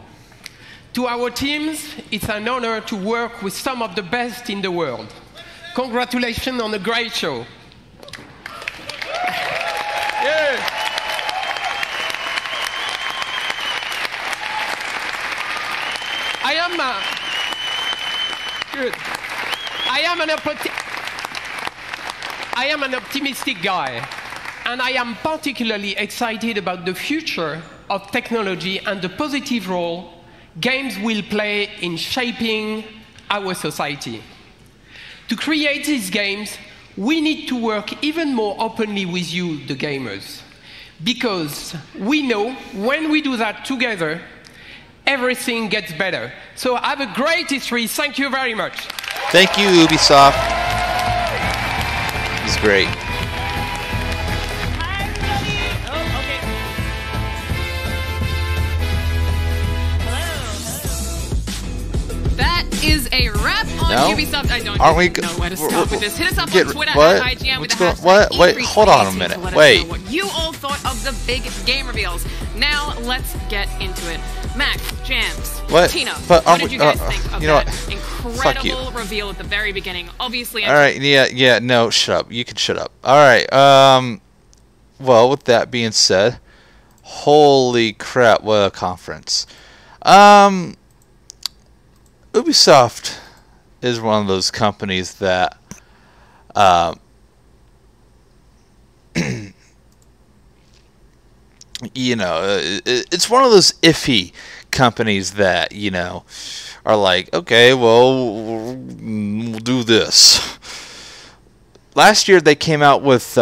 To our teams, it's an honor to work with some of the best in the world. Congratulations on a great show. Yeah. Good. I am an optimistic guy, and I am particularly excited about the future of technology and the positive role games will play in shaping our society. To create these games, we need to work even more openly with you, the gamers, because we know when we do that together, everything gets better. So have a great history. Thank you very much. Thank you, Ubisoft. It's great. That is a wrap on No? Ubisoft. I don't Aren't we know where to stop with this. Hit us up Get- on Twitter what? at IGN with What's the going- hashtag what? Wait, E320 hold on a to minute. let us Wait. know what you all thought of the big game reveals. Now let's get into it. Max, Jams, What? Tina, But what aren't did we- you guys think of you know that what? Fuck you. incredible reveal at the very beginning? Obviously, All right, yeah, no, shut up. You can shut up. All right, well, with that being said, holy crap, what a conference. Ubisoft is one of those companies that, you know, it's one of those iffy companies that, you know, are like, okay, well, we'll do this. Last year they came out with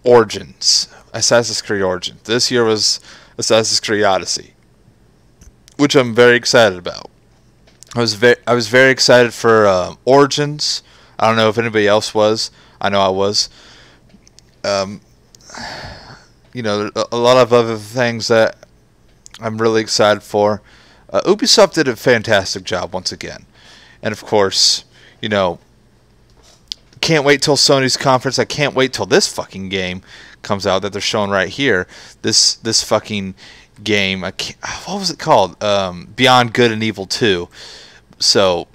Origins, Assassin's Creed Origins. This year was Assassin's Creed Odyssey, which I'm very excited about. I was very excited for Origins. I don't know if anybody else was. I know I was. You know, a lot of other things that I'm really excited for. Ubisoft did a fantastic job once again. And of course, you know, can't wait till Sony's conference. I can't wait till this fucking game comes out that they're showing right here. This fucking game, what was it called? Beyond Good and Evil 2. So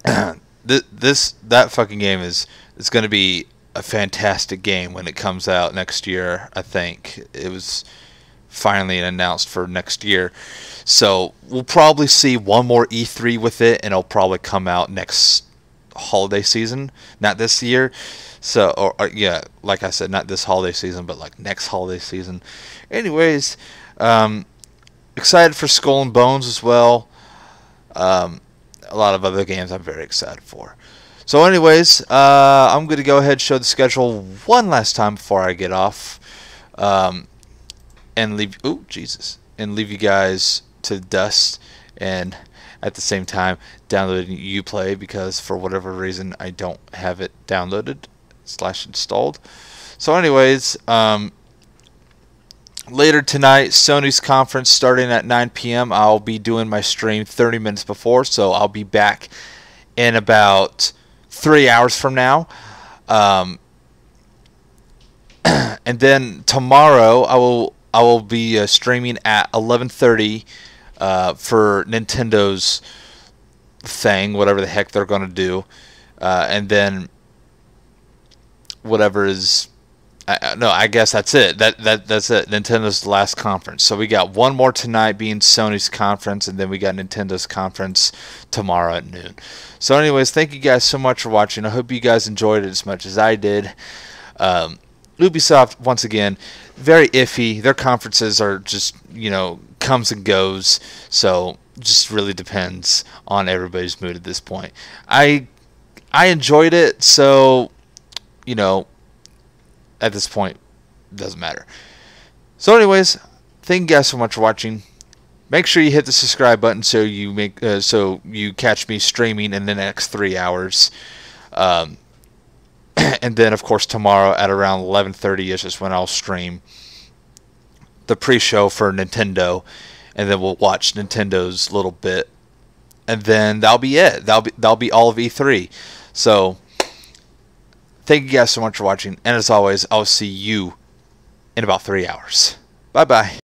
that fucking game is going to be a fantastic game when it comes out next year. I think it was finally announced for next year. So we'll probably see one more E3 with it, and it'll probably come out next holiday season, not this year. So, or yeah, like I said, not this holiday season, but like next holiday season. Anyways, excited for Skull and Bones as well. A lot of other games I'm very excited for. So anyways, I'm going to go ahead and show the schedule one last time before I get off. And leave, and leave you guys to dust, and at the same time downloading Uplay, because for whatever reason I don't have it downloaded / installed. So anyways, later tonight, Sony's conference starting at 9 p.m. I'll be doing my stream 30 minutes before, so I'll be back in about 3 hours from now. And then tomorrow I will be streaming at 11:30 for Nintendo's thing, whatever the heck they're going to do, and then whatever is. I guess that's it. That's it. Nintendo's last conference. So we got one more tonight, being Sony's conference, and then we got Nintendo's conference tomorrow at noon. So anyways, thank you guys so much for watching. I hope you guys enjoyed it as much as I did. Ubisoft, once again, very iffy. Their conferences are just, you know, comes and goes. So just really depends on everybody's mood at this point. I enjoyed it, so, you know, at this point, it doesn't matter. So anyways, thank you guys so much for watching. Make sure you hit the subscribe button so you catch me streaming in the next 3 hours. And then, of course, tomorrow at around 11:30ish is when I'll stream the pre-show for Nintendo, and then we'll watch Nintendo's little bit and then that'll be it. That'll be all of E3. So thank you guys so much for watching, and as always, I'll see you in about 3 hours. Bye bye.